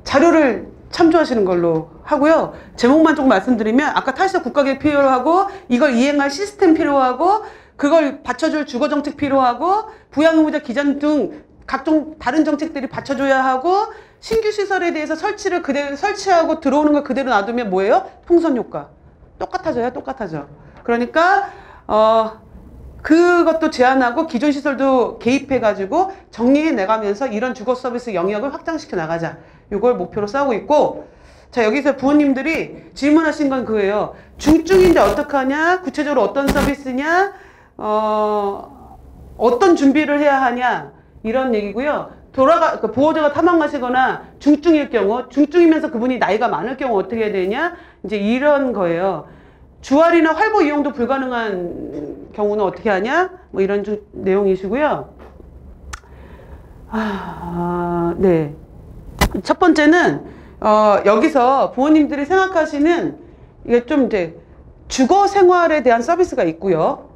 자료를 참조하시는 걸로 하고요. 제목만 조금 말씀드리면, 아까 탈시적 국가계획 필요하고, 이걸 이행할 시스템 필요하고, 그걸 받쳐줄 주거정책 필요하고, 부양의무자 기준 등 각종 다른 정책들이 받쳐줘야 하고, 신규 시설에 대해서 설치를 그대로 설치하고 들어오는 걸 그대로 놔두면 뭐예요? 풍선 효과. 똑같아져. 그러니까 그것도 제한하고 기존 시설도 개입해가지고 정리해 나가면서 이런 주거 서비스 영역을 확장시켜 나가자. 이걸 목표로 싸우고 있고, 자, 여기서 부모님들이 질문하신 건 그거예요. 중증인데 어떡하냐? 구체적으로 어떤 서비스냐? 어떤 준비를 해야 하냐? 이런 얘기고요. 보호자가 사망하시거나 중증일 경우, 중증이면서 그분이 나이가 많을 경우 어떻게 해야 되냐? 이제 이런 거예요. 주알이나 활보 이용도 불가능한 경우는 어떻게 하냐? 이런 내용이시고요. 네. 첫 번째는, 여기서 부모님들이 생각하시는, 이게 좀 이제 주거 생활에 대한 서비스가 있고요.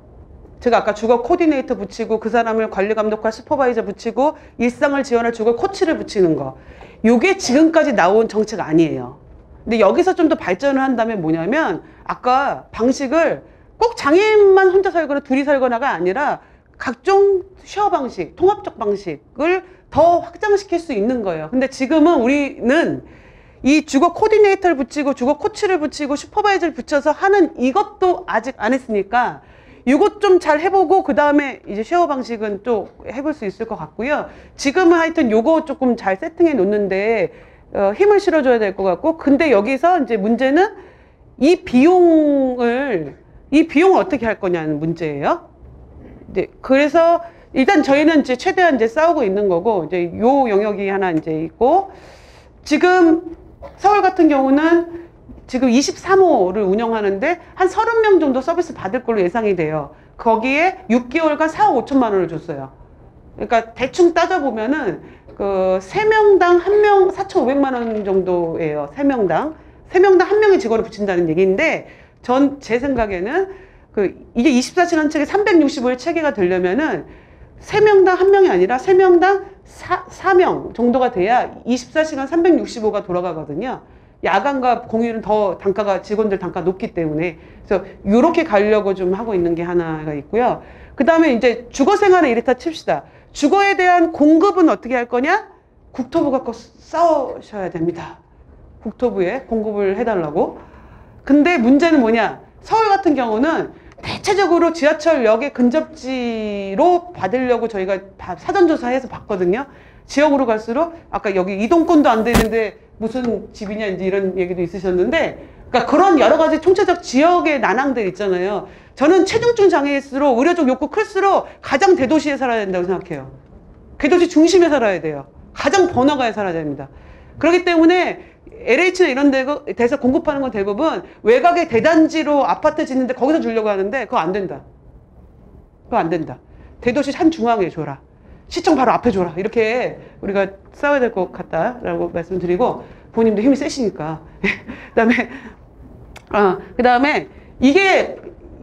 제가 아까 주거 코디네이터 붙이고 그 사람을 관리 감독할 슈퍼바이저 붙이고 일상을 지원할 주거 코치를 붙이는 거. 요게 지금까지 나온 정책 아니에요. 근데 여기서 좀 더 발전을 한다면 뭐냐면, 아까 방식을 꼭 장애인만 혼자 살거나 둘이 살거나가 아니라 각종 쉐어 방식, 통합적 방식을 더 확장시킬 수 있는 거예요. 근데 지금은 우리는 이 주거 코디네이터를 붙이고 주거 코치를 붙이고 슈퍼바이저를 붙여서 하는 이것도 아직 안 했으니까, 이것 좀 잘 해보고 그 다음에 이제 쉐어 방식은 또 해볼 수 있을 것 같고요. 지금은 하여튼 요거 조금 잘 세팅해 놓는데 힘을 실어줘야 될 것 같고, 근데 여기서 이제 문제는 이 비용을 어떻게 할 거냐는 문제예요. 네, 그래서 일단 저희는 이제 최대한 이제 싸우고 있는 거고, 이제 요 영역이 하나 이제 있고, 지금 서울 같은 경우는 지금 23호를 운영하는데 한 30명 정도 서비스 받을 걸로 예상이 돼요. 거기에 6개월간 4억 5천만 원을 줬어요. 그러니까 대충 따져보면은 그 3명당 1명 4,500만 원 정도예요. 3명당 1명의 직원을 붙인다는 얘기인데, 제 생각에는 이게 24시간 체계 365일 체계가 되려면은 3명당 1명이 아니라 3명당 4명 정도가 돼야 24시간 365가 돌아가거든요. 야간과 공휴일은 더 직원들 단가 높기 때문에. 그래서 요렇게 가려고 좀 하고 있는 게 하나가 있고요. 그 다음에 이제 주거 생활을 이렇다 칩시다. 주거에 대한 공급은 어떻게 할 거냐? 국토부가 꼭 싸우셔야 됩니다. 국토부에 공급을 해달라고. 근데 문제는 뭐냐? 서울 같은 경우는 대체적으로 지하철역의 근접지로 받으려고 저희가 사전조사해서 봤거든요. 지역으로 갈수록 아까 여기 이동권도 안 되는데 무슨 집이냐 이제 이런 얘기도 있으셨는데, 그러니까 그런 여러 가지 총체적 지역의 난항들 있잖아요. 저는 체중증 장애일수록 의료적 욕구 클수록 가장 대도시에 살아야 된다고 생각해요. 대도시 중심에 살아야 돼요. 가장 번화가에 살아야 됩니다. 그렇기 때문에 LH나 이런 데서 공급하는 건 대부분 외곽의 대단지로 아파트 짓는데 거기서 주려고 하는데 그거 안 된다. 그거 안 된다. 대도시 한 중앙에 줘라. 시청 바로 앞에 줘라. 이렇게 우리가 싸워야 될 것 같다라고 말씀드리고, 부모님도 힘이 세시니까. 그 다음에 이게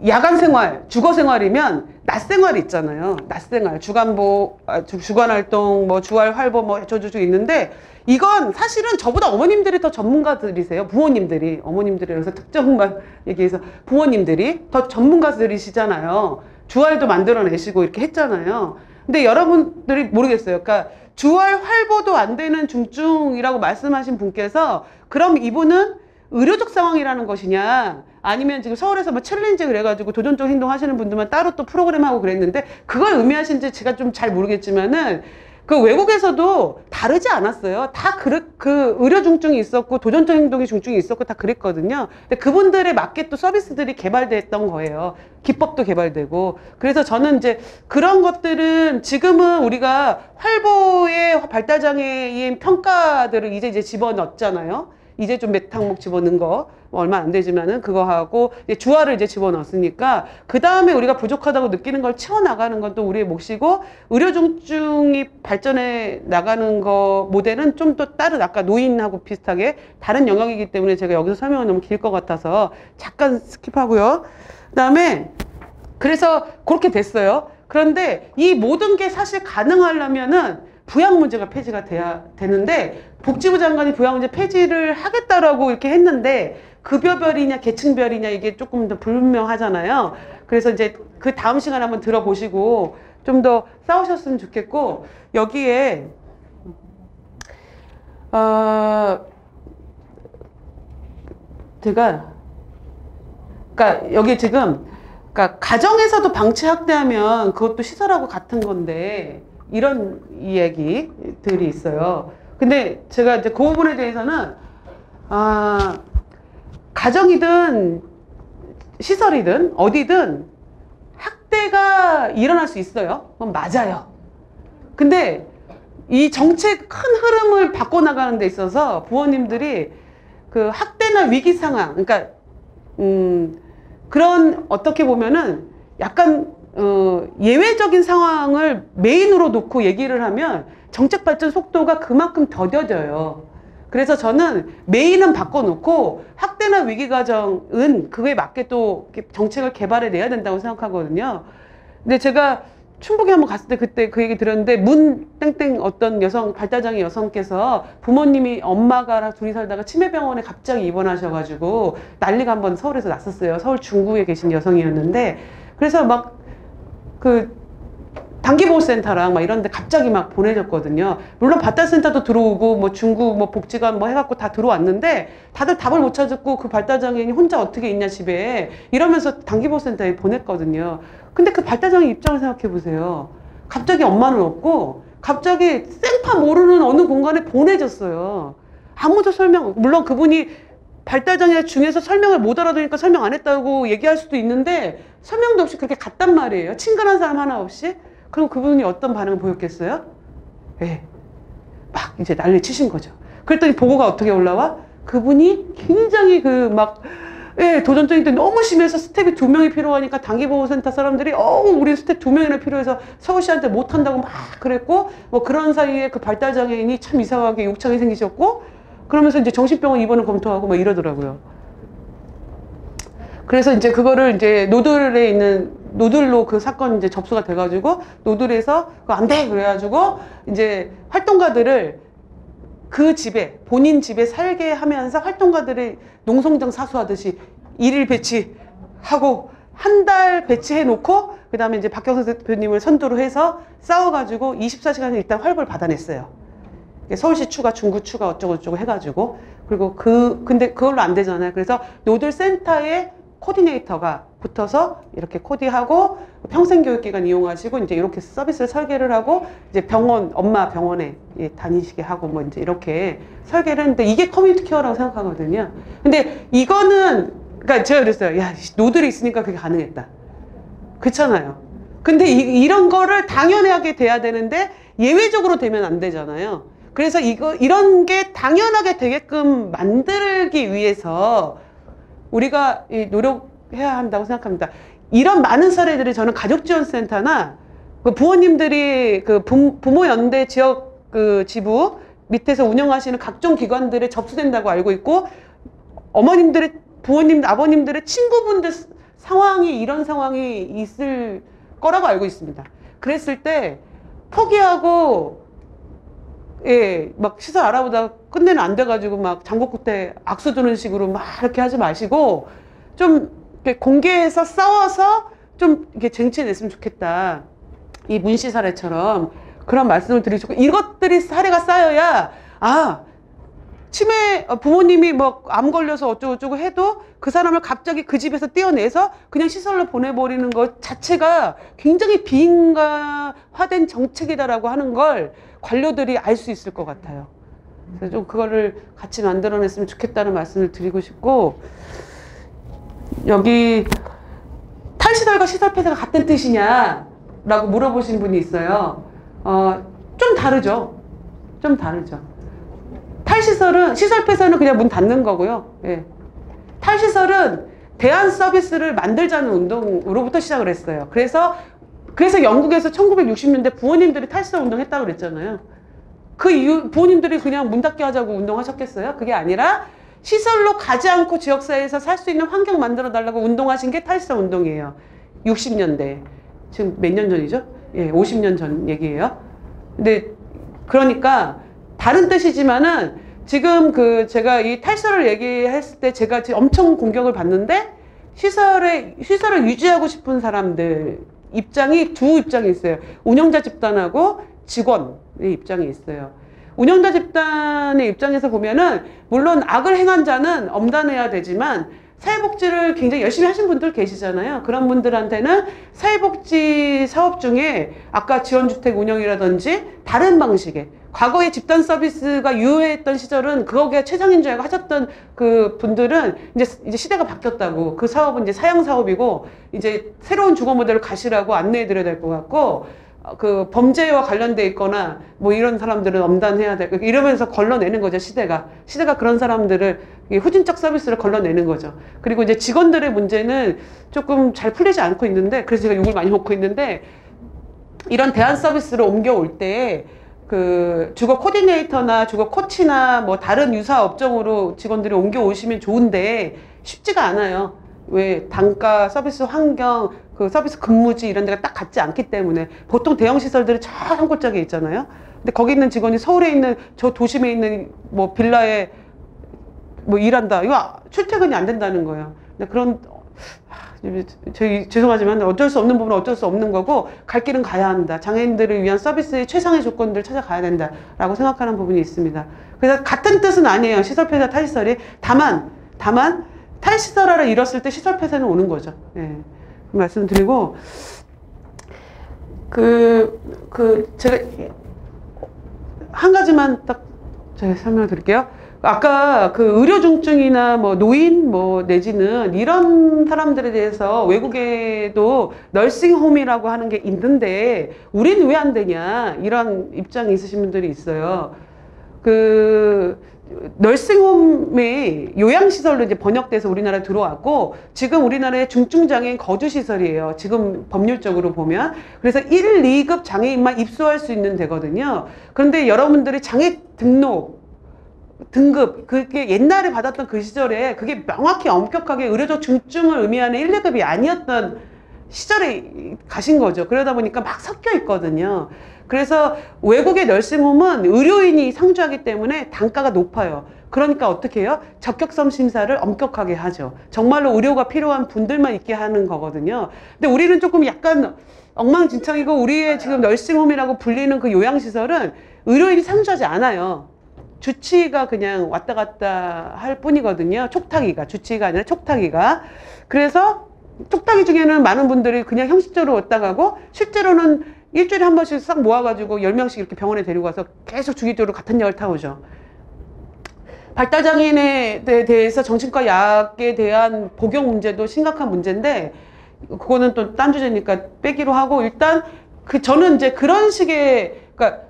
야간 생활, 주거 생활이면 낮 생활이 있잖아요. 낮 생활, 주간 활동, 뭐 주말 활보 뭐 저저저 있는데, 이건 사실은 저보다 어머님들이 더 전문가들이세요. 부모님들이. 어머님들이라서 특정만 얘기해서 부모님들이 더 전문가들이시잖아요. 주말도 만들어내시고 이렇게 했잖아요. 근데 여러분들이 모르겠어요. 그러니까 주말 활보도 안 되는 중증이라고 말씀하신 분께서, 그럼 이분은 의료적 상황이라는 것이냐, 아니면 지금 서울에서 뭐 챌린지 그래가지고 도전적 행동 하시는 분들만 따로 또 프로그램 하고 그랬는데, 그걸 의미하시는지 제가 좀 잘 모르겠지만은, 그 외국에서도 다르지 않았어요. 다 그 의료 중증이 있었고 도전적 행동의 중증이 있었고 다 그랬거든요. 근데 그분들에 맞게 또 서비스들이 개발됐던 거예요. 기법도 개발되고. 그래서 저는 이제 그런 것들은 지금은 우리가 활보의 발달장애인 평가들을 이제 집어넣었잖아요. 이제 좀 몇 항목 집어넣은 거 얼마 안 되지만은 그거 하고 이제 주화를 이제 집어넣었으니까, 그 다음에 우리가 부족하다고 느끼는 걸 채워나가는 건 또 우리의 몫이고, 의료중증이 발전해 나가는 거 모델은 좀 또 다른, 아까 노인하고 비슷하게 다른 영역이기 때문에 제가 여기서 설명은 너무 길 것 같아서 잠깐 스킵하고요. 그 다음에 그래서 그렇게 됐어요. 그런데 이 모든 게 사실 가능하려면은 부양 문제가 폐지가 돼야 되는데, 복지부 장관이 부양 문제 폐지를 하겠다라고 이렇게 했는데, 급여별이냐 계층별이냐 이게 조금 더 불분명하잖아요. 그래서 이제 그 다음 시간에 한번 들어보시고 좀 더 싸우셨으면 좋겠고, 여기에 제가 그러니까 여기 지금 그러니까 가정에서도 방치 학대하면 그것도 시설하고 같은 건데, 이런 이야기들이 있어요. 근데 제가 이제 그 부분에 대해서는 가정이든 시설이든 어디든 학대가 일어날 수 있어요. 그건 맞아요. 근데 이 정책 큰 흐름을 바꿔나가는 데 있어서 부모님들이 그 학대나 위기 상황, 그러니까 그런 어떻게 보면은 약간 예외적인 상황을 메인으로 놓고 얘기를 하면 정책 발전 속도가 그만큼 더뎌져요. 그래서 저는 메인은 바꿔놓고 학대나 위기 가정은 그거에 맞게 또 정책을 개발해 내야 된다고 생각하거든요. 근데 제가 충북에 한번 갔을 때 그때 그 얘기 들었는데, 땡땡 어떤 여성, 발달장애 여성께서 부모님이 엄마가 둘이 살다가 치매병원에 갑자기 입원하셔가지고 난리가 한번 서울에서 났었어요. 서울 중구에 계신 여성이었는데, 그래서 막 단기보호센터랑 막 이런 데 갑자기 막 보내졌거든요. 물론 발달센터도 들어오고 뭐 중구 뭐 복지관 뭐 해갖고 다 들어왔는데 다들 답을 못 찾았고 그 발달장애인이 혼자 어떻게 있냐 집에 이러면서 단기보호센터에 보냈거든요. 근데 그 발달장애인 입장을 생각해 보세요. 갑자기 엄마는 없고 갑자기 생파 모르는 어느 공간에 보내졌어요. 아무도 물론 그분이 발달장애 중에서 설명을 못 알아들으니까 설명 안 했다고 얘기할 수도 있는데 설명도 없이 그렇게 갔단 말이에요. 친근한 사람 하나 없이. 그럼 그분이 어떤 반응을 보였겠어요? 예. 막 이제 난리 치신 거죠. 그랬더니 보고가 어떻게 올라와? 그분이 굉장히 예, 도전적인 너무 심해서 스텝이 2명이 필요하니까 단기보호센터 사람들이 우리 스텝 2명이나 필요해서 서울시한테 못한다고 막 그랬고 뭐 그런 사이에 그 발달장애인이 참 이상하게 욕창이 생기셨고 그러면서 이제 정신병원 입원을 검토하고 막 이러더라고요. 그래서 이제 그거를 이제 노들로 그 사건이 이제 접수가 돼가지고 노들에서 그거 안 돼! 그래가지고 이제 활동가들을 그 집에 본인 집에 살게 하면서 활동가들이 농성장 사수하듯이 일일 배치하고 한 달 배치해 놓고 그 다음에 이제 박경선 대표님을 선두로 해서 싸워가지고 24시간을 일단 활보를 받아냈어요. 서울시 추가 중구 추가 어쩌고저쩌고 해가지고 그리고 근데 그걸로 안 되잖아요. 그래서 노들 센터에 코디네이터가 붙어서 이렇게 코디하고 평생교육기관 이용하시고 이제 이렇게 서비스를 설계를 하고 이제 엄마 병원에 다니시게 하고 뭐 이제 이렇게 설계를 했는데 이게 커뮤니티 케어라고 생각하거든요. 근데 이거는 그러니까 제가 그랬어요. 야, 노들이 있으니까 그게 가능했다. 그렇잖아요. 근데 이런 거를 당연하게 돼야 되는데 예외적으로 되면 안 되잖아요. 그래서 이런 게 당연하게 되게끔 만들기 위해서 우리가 노력해야 한다고 생각합니다. 이런 많은 사례들이 저는 가족지원센터나 그 부모님들이 그 부모연대 지역 그 지부 밑에서 운영하시는 각종 기관들에 접수된다고 알고 있고 어머님들의 아버님들의 친구분들 이런 상황이 있을 거라고 알고 있습니다. 그랬을 때 포기하고 예, 막 시설 알아보다가 끝내는 안 돼가지고 막 장고끝에 악수 두는 식으로 막 이렇게 하지 마시고 좀 이렇게 공개해서 싸워서 좀 이렇게 쟁취해냈으면 좋겠다. 이 문씨 사례처럼 그런 말씀을 드리고 이것들이 사례가 쌓여야 부모님이 뭐 암 걸려서 어쩌고저쩌고 해도 그 사람을 갑자기 그 집에서 떼어내서 그냥 시설로 보내버리는 것 자체가 굉장히 비인간화된 정책이다라고 하는 걸 관료들이 알 수 있을 것 같아요. 그래서 좀 그거를 같이 만들어냈으면 좋겠다는 말씀을 드리고 싶고 여기 탈시설과 시설 폐쇄가 같은 뜻이냐 라고 물어보신 분이 있어요. 좀 다르죠. 좀 다르죠. 탈시설은 시설 폐쇄는 그냥 문 닫는 거고요. 예. 탈시설은 대안 서비스를 만들자는 운동으로부터 시작을 했어요. 그래서 영국에서 1960년대 부모님들이 탈시설 운동했다고 그랬잖아요. 그 이유 부모님들이 그냥 문 닫게 하자고 운동하셨겠어요? 그게 아니라 시설로 가지 않고 지역사회에서 살 수 있는 환경 만들어 달라고 운동하신 게 탈시설 운동이에요. 60년대. 지금 몇 년 전이죠? 예, 50년 전 얘기예요. 근데 그러니까 다른 뜻이지만은 지금 제가 이 탈시설을 얘기했을 때 제가 지금 엄청 공격을 받는데 시설을 유지하고 싶은 사람들 입장이 두 입장이 있어요. 운영자 집단하고 직원의 입장이 있어요. 운영자 집단의 입장에서 보면은 물론 악을 행한 자는 엄단해야 되지만 사회복지를 굉장히 열심히 하신 분들 계시잖아요. 그런 분들한테는 사회복지 사업 중에 아까 지원주택 운영이라든지 다른 방식의 과거에 집단 서비스가 유효했던 시절은 그거가 최상인 줄 알고 하셨던 그 분들은 이제 시대가 바뀌었다고 그 사업은 이제 사양 사업이고 이제 새로운 주거 모델을 가시라고 안내해 드려야 될 것 같고 그 범죄와 관련돼 있거나 뭐 이런 사람들은 엄단해야 될 이러면서 걸러내는 거죠. 시대가 그런 사람들을 후진적 서비스를 걸러내는 거죠. 그리고 이제 직원들의 문제는 조금 잘 풀리지 않고 있는데 그래서 제가 욕을 많이 먹고 있는데 이런 대안 서비스를 옮겨올 때 그 주거 코디네이터나 주거 코치나 뭐 다른 유사 업종으로 직원들이 옮겨오시면 좋은데 쉽지가 않아요. 왜 단가, 서비스 환경, 그 서비스 근무지 이런 데가 딱 같지 않기 때문에 보통 대형 시설들이 저 산골짜기에 있잖아요. 근데 거기 있는 직원이 서울에 있는 저 도심에 있는 뭐 빌라에 뭐 일한다. 이거 출퇴근이 안 된다는 거예요. 근데 그런 저희 죄송하지만 어쩔 수 없는 부분은 어쩔 수 없는 거고 갈 길은 가야 한다. 장애인들을 위한 서비스의 최상의 조건들을 찾아가야 된다라고 생각하는 부분이 있습니다. 그래서 같은 뜻은 아니에요. 시설 폐쇄 탈시설이. 다만 탈시설화를 이뤘을 때 시설 폐쇄는 오는 거죠. 예. 그 말씀드리고 제가 한 가지만 딱 제가 설명을 드릴게요. 아까 의료 중증이나 노인 내지는 이런 사람들에 대해서 외국에도 널싱홈이라고 하는 게 있는데 우리는 왜 안 되냐 이런 입장이 있으신 분들이 있어요. 널싱홈이 요양시설로 이제 번역돼서 우리나라에 들어왔고 지금 우리나라의 중증장애인 거주시설이에요. 지금 법률적으로 보면. 그래서 1, 2급 장애인만 입소할 수 있는 데거든요. 그런데 여러분들이 장애 등급, 그게 옛날에 받았던 그 시절에 그게 명확히 엄격하게 의료적 중증을 의미하는 1, 2급이 아니었던 시절에 가신 거죠. 그러다 보니까 막 섞여 있거든요. 그래서 외국의 널싱홈은 의료인이 상주하기 때문에 단가가 높아요. 그러니까 어떻게 해요? 적격성 심사를 엄격하게 하죠. 정말로 의료가 필요한 분들만 있게 하는 거거든요. 근데 우리는 조금 약간 엉망진창이고 우리의 지금 널싱홈이라고 불리는 그 요양시설은 의료인이 상주하지 않아요. 주치의가 그냥 왔다 갔다 할 뿐이거든요. 촉탁이가. 주치의가 아니라 촉탁이가. 그래서 촉탁이 중에는 많은 분들이 그냥 형식적으로 왔다 가고 실제로는 일주일에 한 번씩 싹 모아가지고 10명씩 이렇게 병원에 데리고 가서 계속 주기적으로 같은 약을 타오죠. 발달장애인에 대해서 정신과 약에 대한 복용 문제도 심각한 문제인데 그거는 또 딴 주제니까 빼기로 하고 일단 저는 이제 그런 식의 그러니까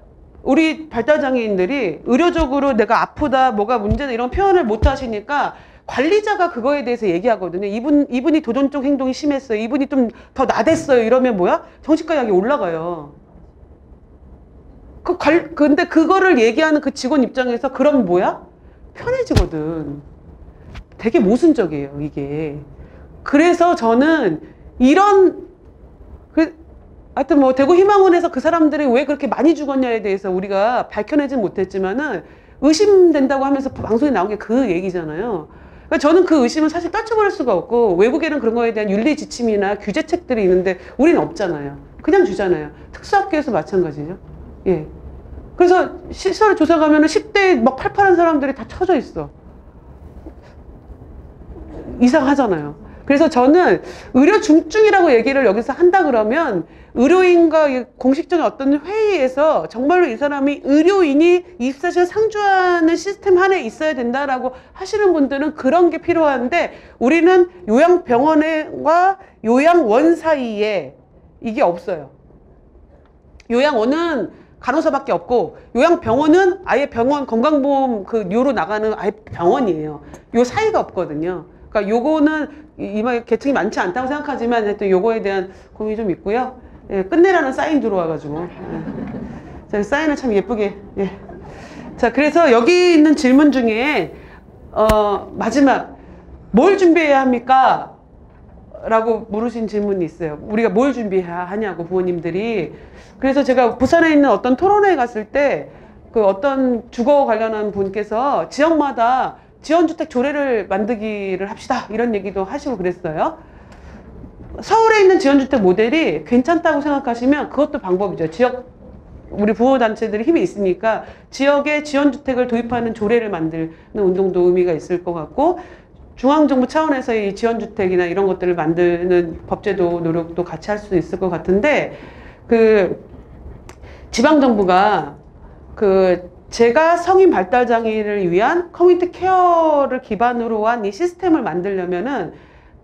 우리 발달장애인들이 의료적으로 내가 아프다 뭐가 문제다 이런 표현을 못 하시니까 관리자가 그거에 대해서 얘기하거든요. 이분이 도전적 행동이 심했어요. 이분이 좀 더 나댔어요. 이러면 뭐야? 정신과 약이 올라가요. 근데 그거를 얘기하는 그 직원 입장에서 그럼 뭐야? 편해지거든. 되게 모순적이에요, 이게. 그래서 저는 하여튼 대구 희망원에서 그 사람들이 왜 그렇게 많이 죽었냐에 대해서 우리가 밝혀내진 못했지만은 의심된다고 하면서 방송에 나온 게 그 얘기잖아요. 그러니까 저는 그 의심은 사실 떨쳐버릴 수가 없고 외국에는 그런 거에 대한 윤리 지침이나 규제책들이 있는데 우리는 없잖아요. 그냥 주잖아요. 특수학교에서 마찬가지죠. 예. 그래서 시설 조사 가면은 10대 막 팔팔한 사람들이 다 쳐져 있어. 이상하잖아요. 그래서 저는 의료 중증이라고 얘기를 여기서 한다 그러면 의료인과 공식적인 어떤 회의에서 정말로 이 사람이 의료인이 24시간 상주하는 시스템 안에 있어야 된다라고 하시는 분들은 그런 게 필요한데 우리는 요양병원과 요양원 사이에 이게 없어요. 요양원은 간호사밖에 없고 요양병원은 아예 병원 건강보험 요로 나가는 아예 병원이에요. 요 사이가 없거든요. 그러니까 요거는 이마 계층이 많지 않다고 생각하지만 하여튼 요거에 대한 고민이 좀 있고요. 예, 끝내라는 사인 들어와가지고 예. 사인을 참 예쁘게 예. 자 그래서 여기 있는 질문 중에 마지막 뭘 준비해야 합니까? 라고 물으신 질문이 있어요. 우리가 뭘 준비해야 하냐고 부모님들이. 그래서 제가 부산에 있는 어떤 토론회에 갔을 때 어떤 주거 관련한 분께서 지역마다 지원주택 조례를 만들기를 합시다 이런 얘기도 하시고 그랬어요. 서울에 있는 지원주택 모델이 괜찮다고 생각하시면 그것도 방법이죠. 우리 부모단체들이 힘이 있으니까 지역에 지원주택을 도입하는 조례를 만드는 운동도 의미가 있을 것 같고 중앙정부 차원에서 이 지원주택이나 이런 것들을 만드는 법제도 노력도 같이 할 수 있을 것 같은데 지방정부가 제가 성인 발달장애인을 위한 커뮤니티 케어를 기반으로 한 이 시스템을 만들려면은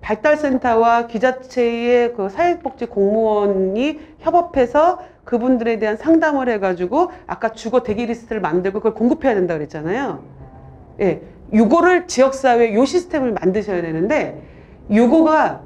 발달센터와 기자체의 사회복지 공무원이 협업해서 그분들에 대한 상담을 해가지고 아까 주거 대기 리스트를 만들고 그걸 공급해야 된다 그랬잖아요. 예, 요거를 지역사회 요 시스템을 만드셔야 되는데 요거가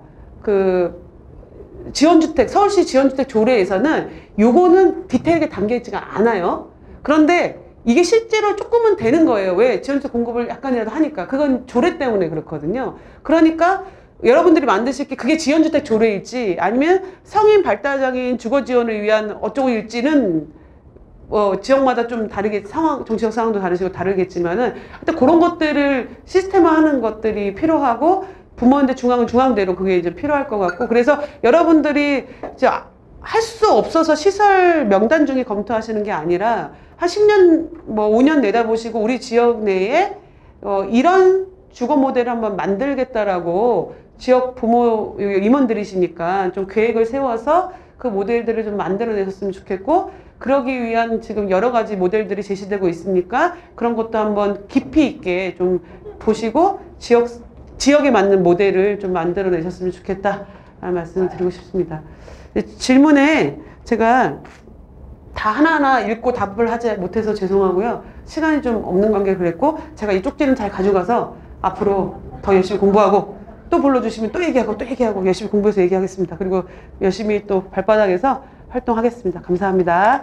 지원주택 서울시 지원주택 조례에서는 요거는 디테일하게 담겨있지가 않아요. 그런데 이게 실제로 조금은 되는 거예요. 왜? 지원주택 공급을 약간이라도 하니까. 그건 조례 때문에 그렇거든요. 그러니까 여러분들이 만드실 게 그게 지원주택 조례일지 아니면 성인 발달장애인 주거 지원을 위한 어쩌고일지는 지역마다 좀 다르게 정치적 상황도 다르시고 다르겠지만은 하여튼 그런 것들을 시스템화하는 것들이 필요하고 부모인데 중앙은 중앙대로 그게 이제 필요할 것 같고, 그래서 여러분들이 이제 할 수 없어서 시설 명단 중에 검토하시는 게 아니라 한 10년, 뭐 5년 내다보시고 우리 지역 내에 이런 주거 모델을 한번 만들겠다라고 지역 부모 임원들이시니까 좀 계획을 세워서 그 모델들을 좀 만들어내셨으면 좋겠고, 그러기 위한 지금 여러 가지 모델들이 제시되고 있으니까 그런 것도 한번 깊이 있게 좀 보시고 지역에 맞는 모델을 좀 만들어내셨으면 좋겠다라는 말씀을 드리고 싶습니다. 질문에 제가 다 하나하나 읽고 답을 하지 못해서 죄송하고요. 시간이 좀 없는 관계 그랬고, 제가 이 쪽지는 잘 가져가서 앞으로 더 열심히 공부하고 또 불러주시면 또 얘기하고 열심히 공부해서 얘기하겠습니다. 그리고 열심히 또 발바닥에서 활동하겠습니다. 감사합니다.